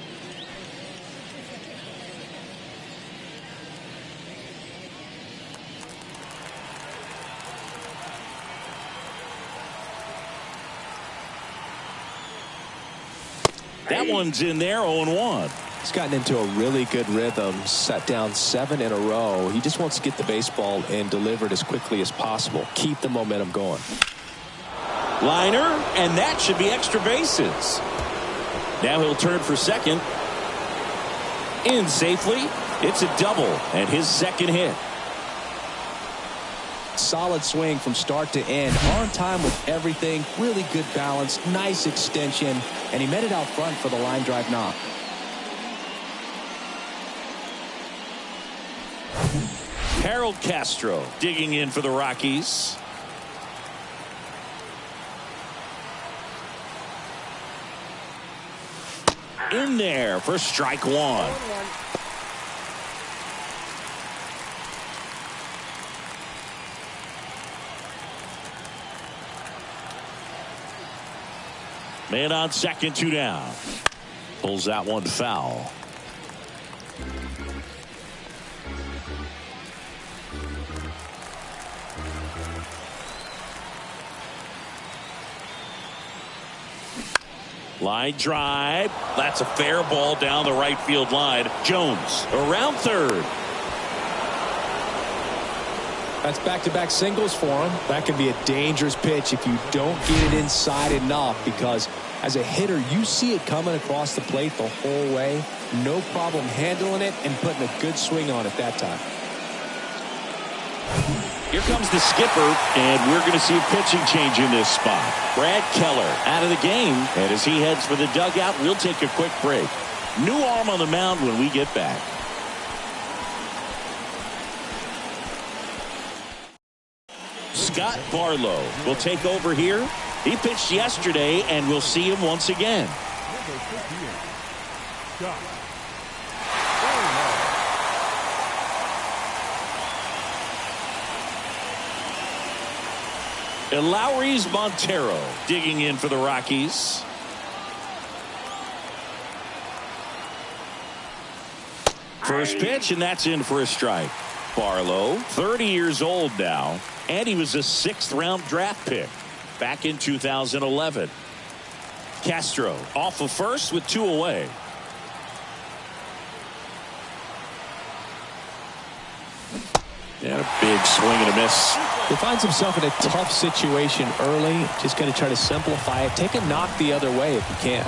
That one's in there, 0-1. He's gotten into a really good rhythm, set down 7 in a row. He just wants to get the baseball and deliver it as quickly as possible. Keep the momentum going. Liner, and that should be extra bases. Now he'll turn for second. In safely. It's a double and his second hit. Solid swing from start to end. On time with everything. Really good balance. Nice extension. And he met it out front for the line drive knock. Harold Castro digging in for the Rockies. In there for strike one. Man on second, 2 down. Pulls that one foul. Line drive. That's a fair ball down the right field line. Jones around third. That's back-to-back singles for him. That can be a dangerous pitch if you don't get it inside enough, because as a hitter, you see it coming across the plate the whole way. No problem handling it and putting a good swing on it that time. Here comes the skipper, and we're going to see a pitching change in this spot. Brad Keller out of the game, and as he heads for the dugout, we'll take a quick break. New arm on the mound when we get back. Scott Barlow will take over here. He pitched yesterday, and we'll see him once again. And Lowry's Montero digging in for the Rockies. First pitch, and that's in for a strike. Barlow, 30 years old now, and he was a 6th-round draft pick back in 2011. Castro off of first with 2 away. And a big swing and a miss. He finds himself in a tough situation early. Just got to try to simplify it. Take a knock the other way if you can.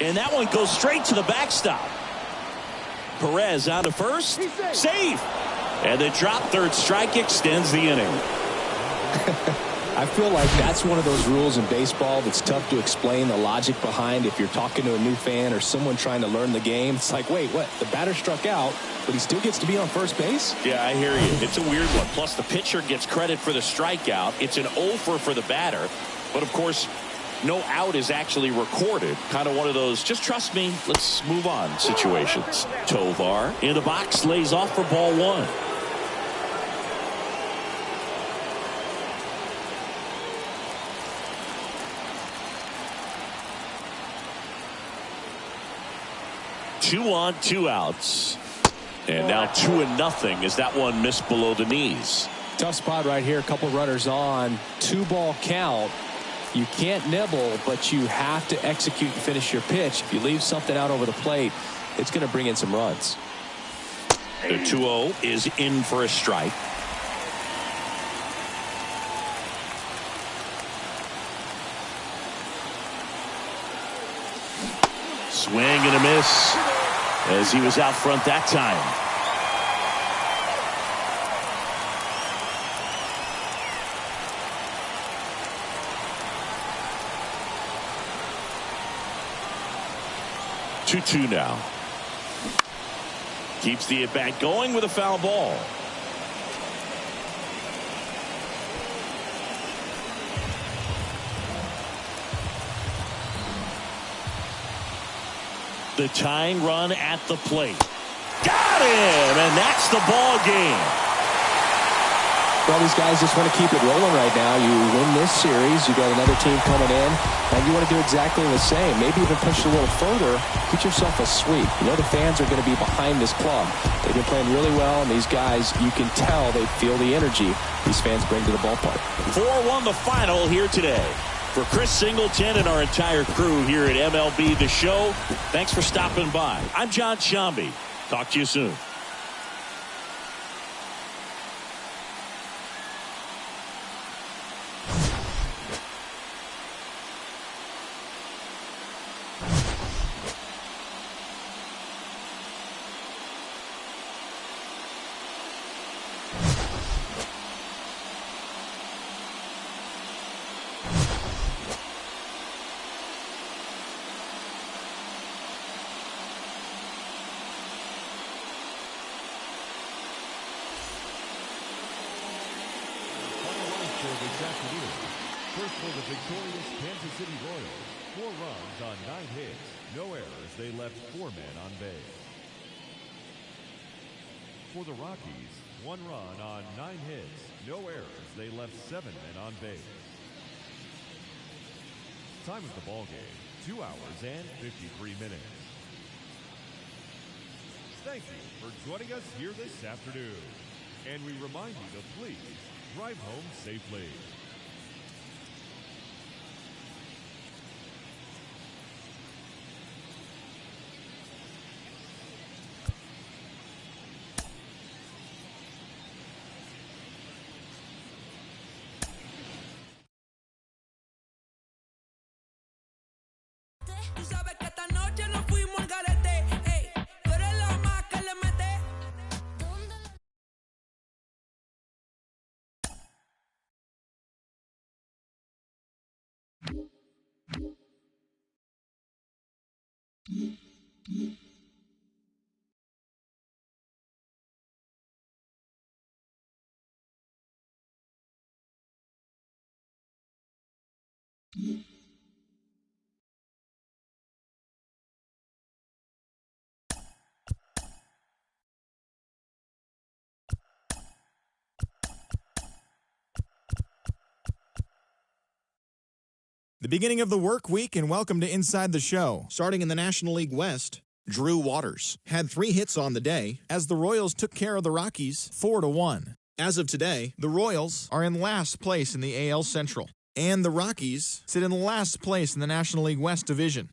And that one goes straight to the backstop. Perez out to first. Safe. And the drop third strike extends the inning. I feel like that's one of those rules in baseball that's tough to explain the logic behind if you're talking to a new fan or someone trying to learn the game. It's like, wait, what? The batter struck out, but he still gets to be on first base? Yeah, I hear you. It's a weird one. Plus, the pitcher gets credit for the strikeout. It's an over for the batter. But, of course, no out is actually recorded. Kind of one of those, just trust me, let's move on situations. Tovar in the box lays off for ball 1. 2 on, 2 outs. And now 2-0 as that one missed below the knees. Tough spot right here. A couple runners on. 2-ball count. You can't nibble, but you have to execute and finish your pitch. If you leave something out over the plate, it's going to bring in some runs. The 2-0 is in for a strike. Swing and a miss as he was out front that time. Two now. Keeps the at-bat going with a foul ball. The tying run at the plate. Got him! And that's the ball game. Well, these guys just want to keep it rolling right now. You win this series, you got another team coming in, and you want to do exactly the same. Maybe even push it a little further. Get yourself a sweep. You know the fans are going to be behind this club. They've been playing really well, and these guys, you can tell they feel the energy these fans bring to the ballpark. 4-1 the final here today. For Chris Singleton and our entire crew here at MLB The Show, thanks for stopping by. I'm John Shambi. Talk to you soon. This afternoon. First for the victorious Kansas City Royals. 4 runs on 9 hits. No errors. They left 4 men on base. For the Rockies, 1 run on 9 hits. No errors. They left 7 men on base. Time of the ball game, 2 hours and 53 minutes. Thank you for joining us here this afternoon. And we remind you to please drive home safely. The beginning of the work week, and welcome to Inside the Show. Starting in the National League West, Drew Waters had 3 hits on the day as the Royals took care of the Rockies 4-1. As of today, the Royals are in last place in the AL Central, and the Rockies sit in last place in the National League West Division.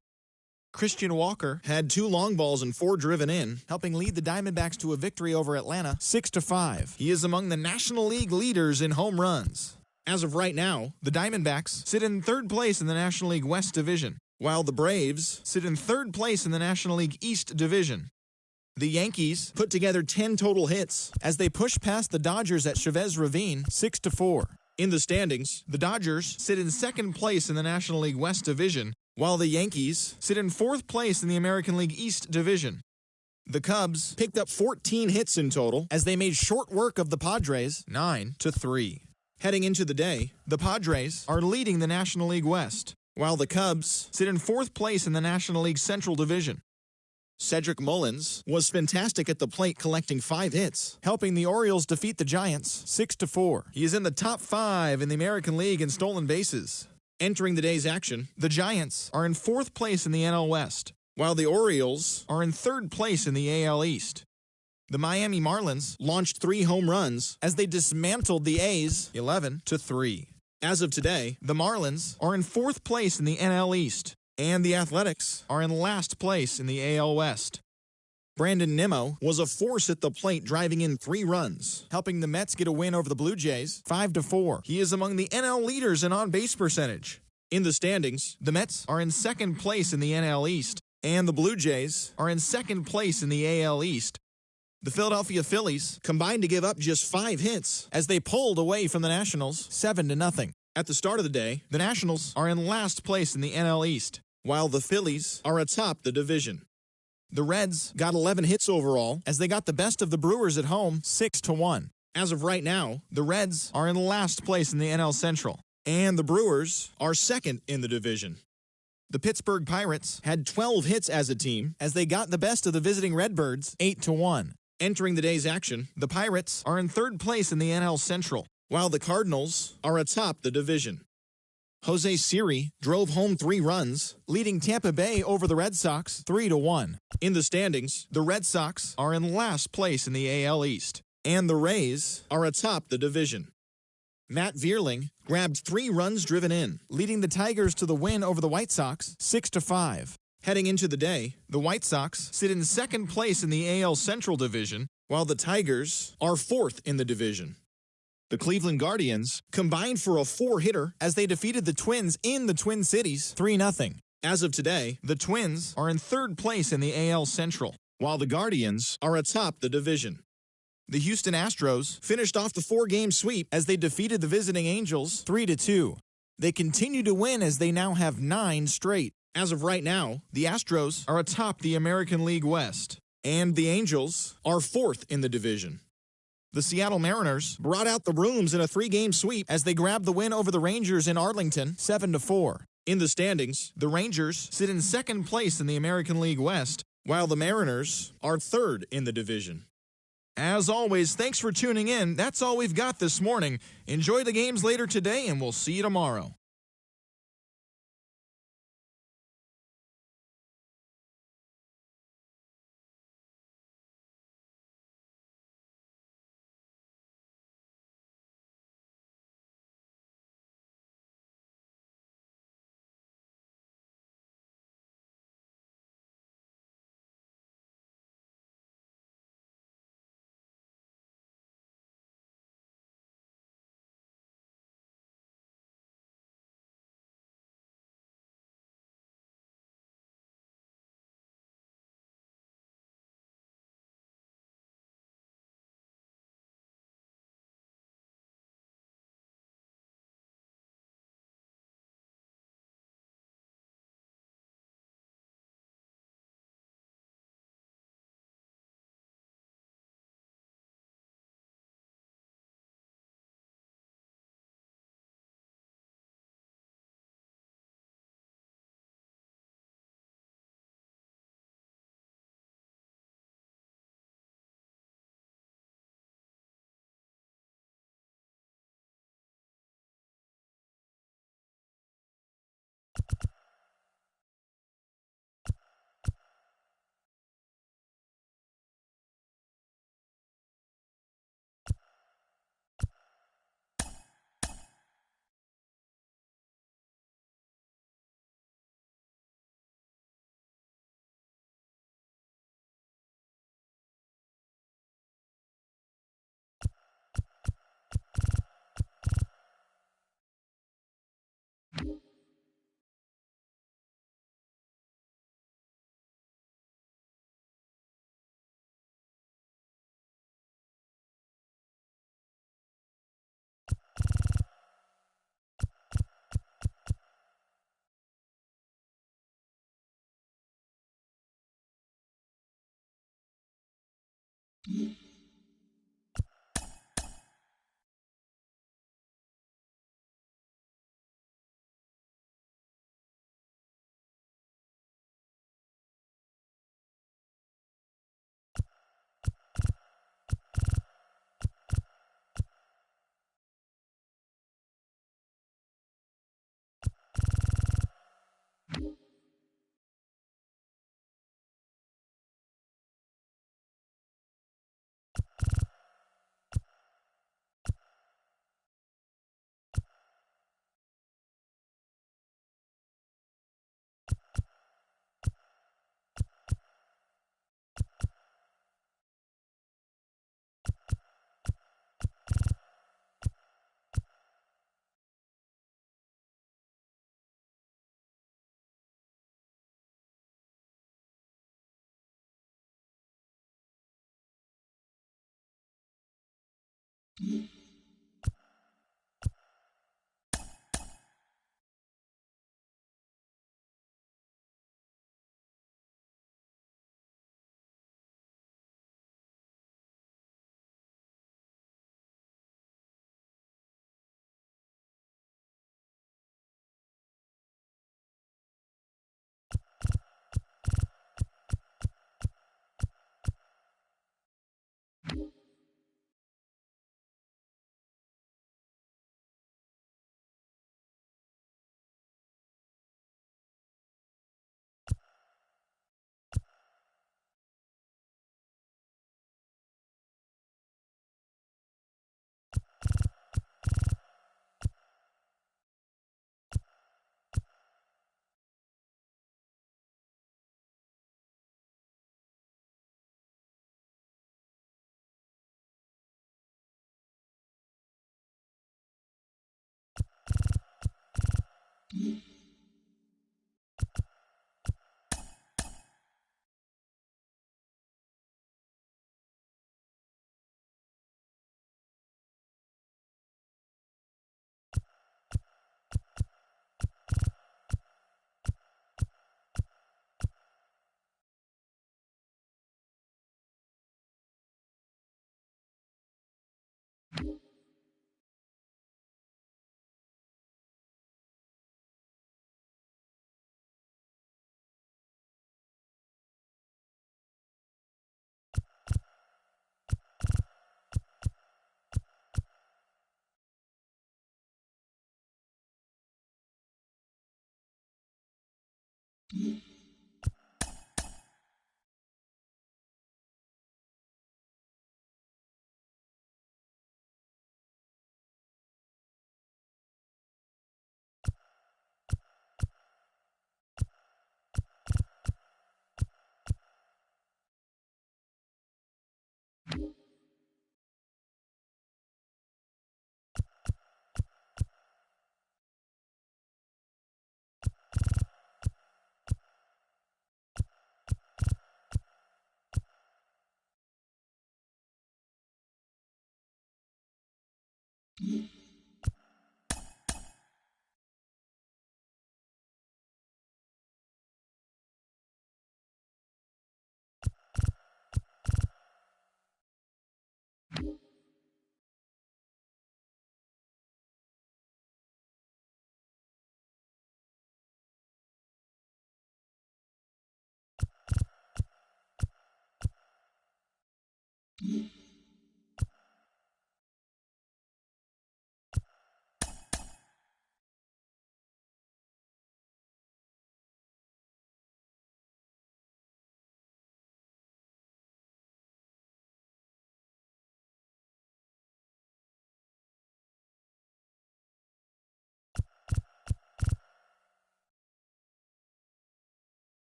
Christian Walker had 2 long balls and 4 driven in, helping lead the Diamondbacks to a victory over Atlanta 6-5. He is among the National League leaders in home runs. As of right now, the Diamondbacks sit in 3rd place in the National League West Division, while the Braves sit in 3rd place in the National League East Division. The Yankees put together 10 total hits as they push past the Dodgers at Chavez Ravine 6-4. In the standings, the Dodgers sit in 2nd place in the National League West Division, while the Yankees sit in 4th place in the American League East Division. The Cubs picked up 14 hits in total as they made short work of the Padres 9-3. Heading into the day, the Padres are leading the National League West, while the Cubs sit in 4th place in the National League Central Division. Cedric Mullins was fantastic at the plate, collecting 5 hits, helping the Orioles defeat the Giants 6-4. He is in the top 5 in the American League in stolen bases. Entering the day's action, the Giants are in 4th place in the NL West, while the Orioles are in third place in the AL East. The Miami Marlins launched 3 home runs as they dismantled the A's 11-3. As of today, the Marlins are in fourth place in the NL East, and the Athletics are in last place in the AL West. Brandon Nimmo was a force at the plate, driving in 3 runs, helping the Mets get a win over the Blue Jays 5-4. He is among the NL leaders in on-base percentage. In the standings, the Mets are in second place in the NL East, and the Blue Jays are in second place in the AL East. The Philadelphia Phillies combined to give up just 5 hits as they pulled away from the Nationals 7-0. At the start of the day, the Nationals are in last place in the NL East, while the Phillies are atop the division. The Reds got 11 hits overall as they got the best of the Brewers at home 6-1. As of right now, the Reds are in last place in the NL Central, and the Brewers are second in the division. The Pittsburgh Pirates had 12 hits as a team as they got the best of the visiting Redbirds 8-1. Entering the day's action, the Pirates are in third place in the NL Central, while the Cardinals are atop the division. Jose Siri drove home 3 runs, leading Tampa Bay over the Red Sox 3-1. In the standings, the Red Sox are in last place in the AL East, and the Rays are atop the division. Matt Vierling grabbed 3 runs driven in, leading the Tigers to the win over the White Sox 6-5. Heading into the day, the White Sox sit in second place in the AL Central Division, while the Tigers are fourth in the division. The Cleveland Guardians combined for a 4-hitter as they defeated the Twins in the Twin Cities 3-0. As of today, the Twins are in third place in the AL Central, while the Guardians are atop the division. The Houston Astros finished off the 4-game sweep as they defeated the visiting Angels 3-2. They continue to win as they now have 9 straight. As of right now, the Astros are atop the American League West, and the Angels are fourth in the division. The Seattle Mariners brought out the brooms in a 3-game sweep as they grabbed the win over the Rangers in Arlington 7-4. In the standings, the Rangers sit in second place in the American League West, while the Mariners are third in the division. As always, thanks for tuning in. That's all we've got this morning. Enjoy the games later today, and we'll see you tomorrow.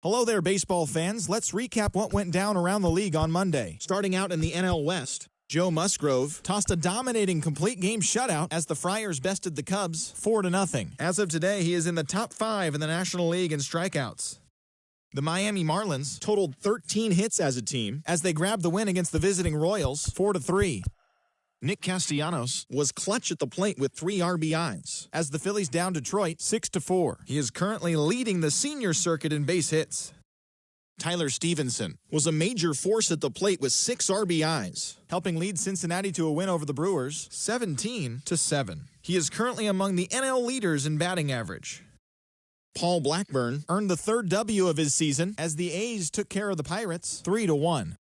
Hello there, baseball fans. Let's recap what went down around the league on Monday. Starting out in the NL West, Joe Musgrove tossed a dominating complete game shutout as the Friars bested the Cubs 4-0. As of today, he is in the top 5 in the National League in strikeouts. The Miami Marlins totaled 13 hits as a team as they grabbed the win against the visiting Royals 4-3. Nick Castellanos was clutch at the plate with 3 RBIs as the Phillies downed Detroit 6-4. He is currently leading the senior circuit in base hits. Tyler Stevenson was a major force at the plate with 6 RBIs, helping lead Cincinnati to a win over the Brewers 17-7. He is currently among the NL leaders in batting average. Paul Blackburn earned the 3rd W of his season as the A's took care of the Pirates 3-1.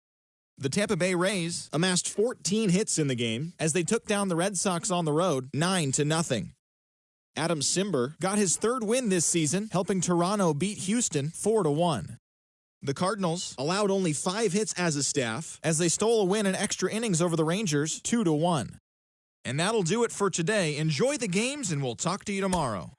The Tampa Bay Rays amassed 14 hits in the game as they took down the Red Sox on the road 9-0. Adam Simber got his 3rd win this season, helping Toronto beat Houston 4-1. The Cardinals allowed only 5 hits as a staff as they stole a win in extra innings over the Rangers 2-1. And that'll do it for today. Enjoy the games and we'll talk to you tomorrow.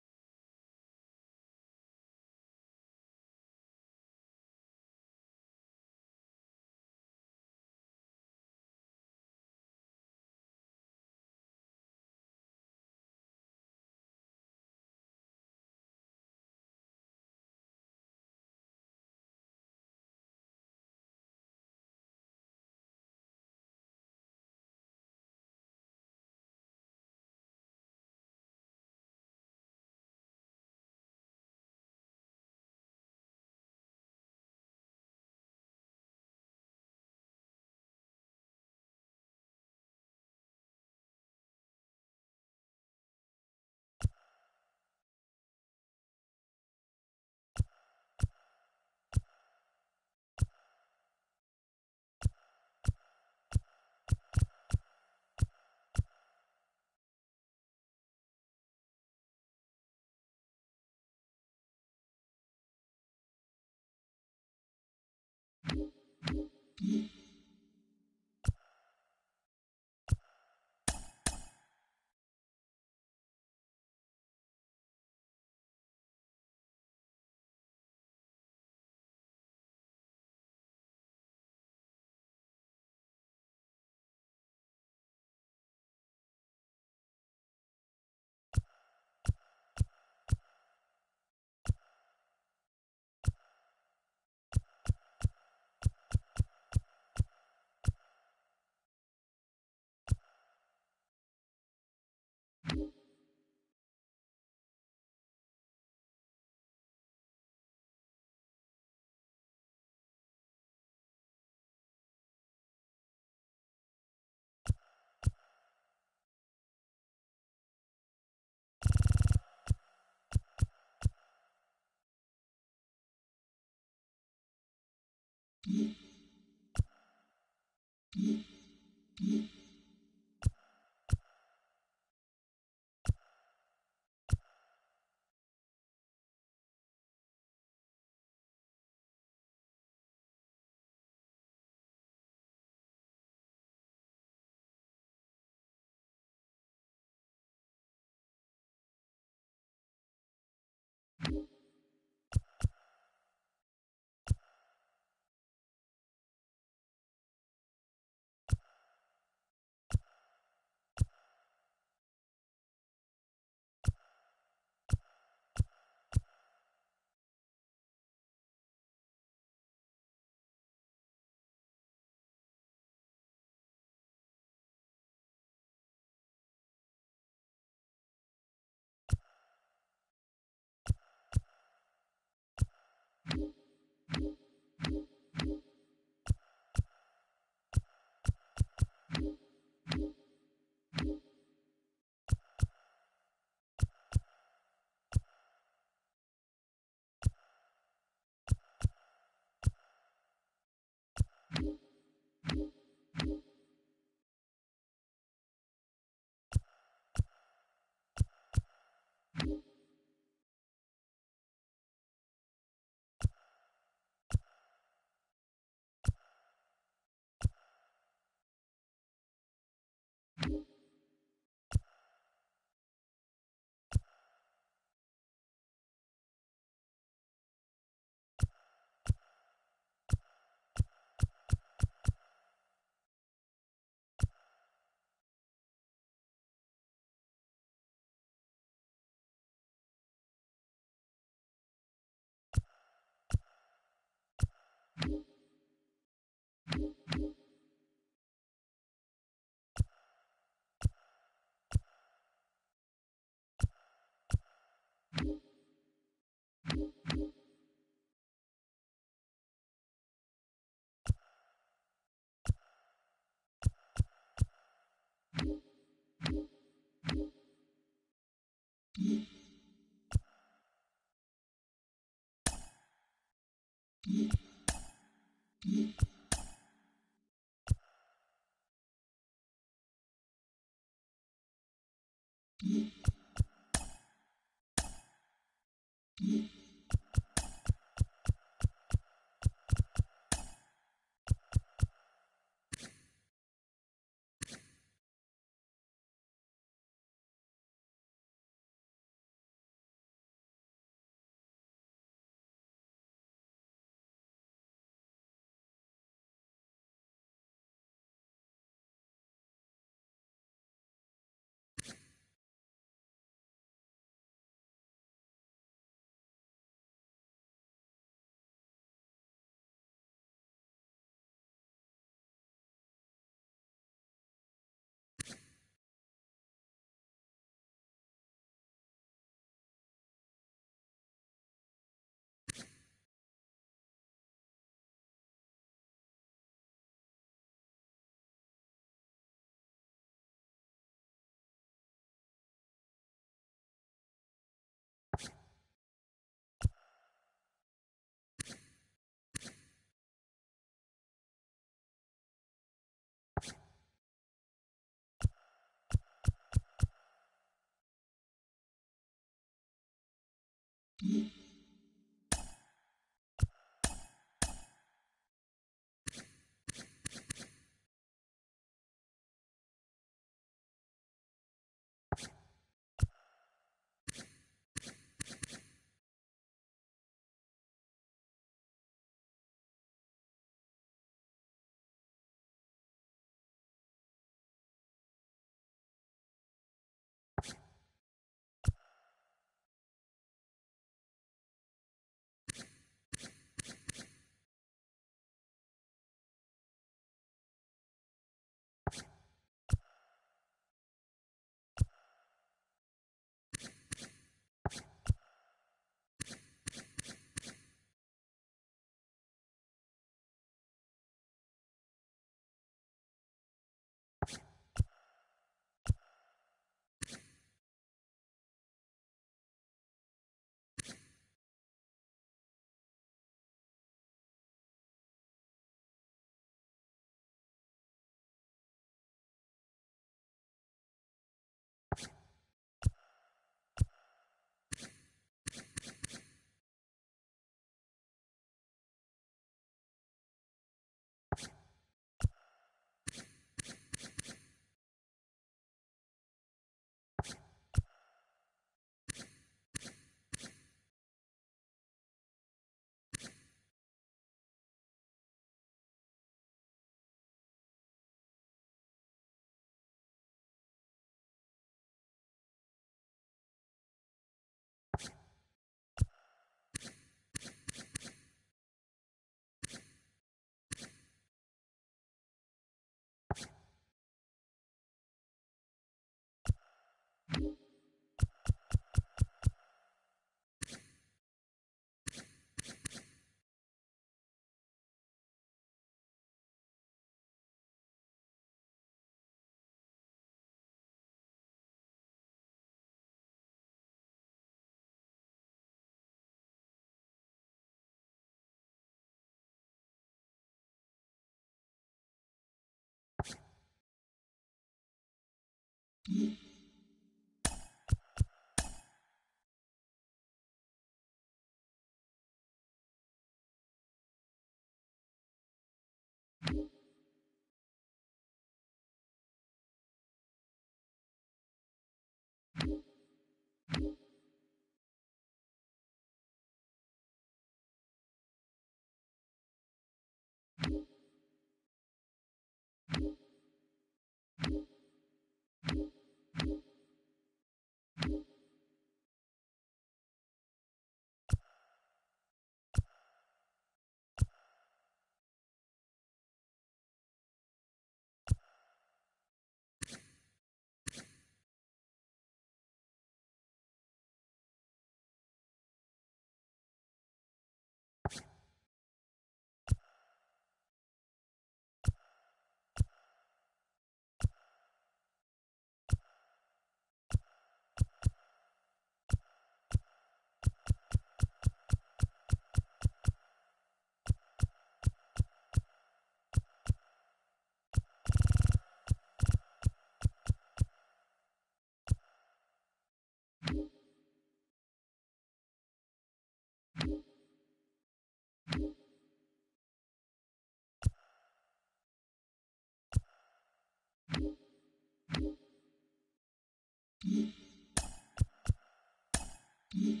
Game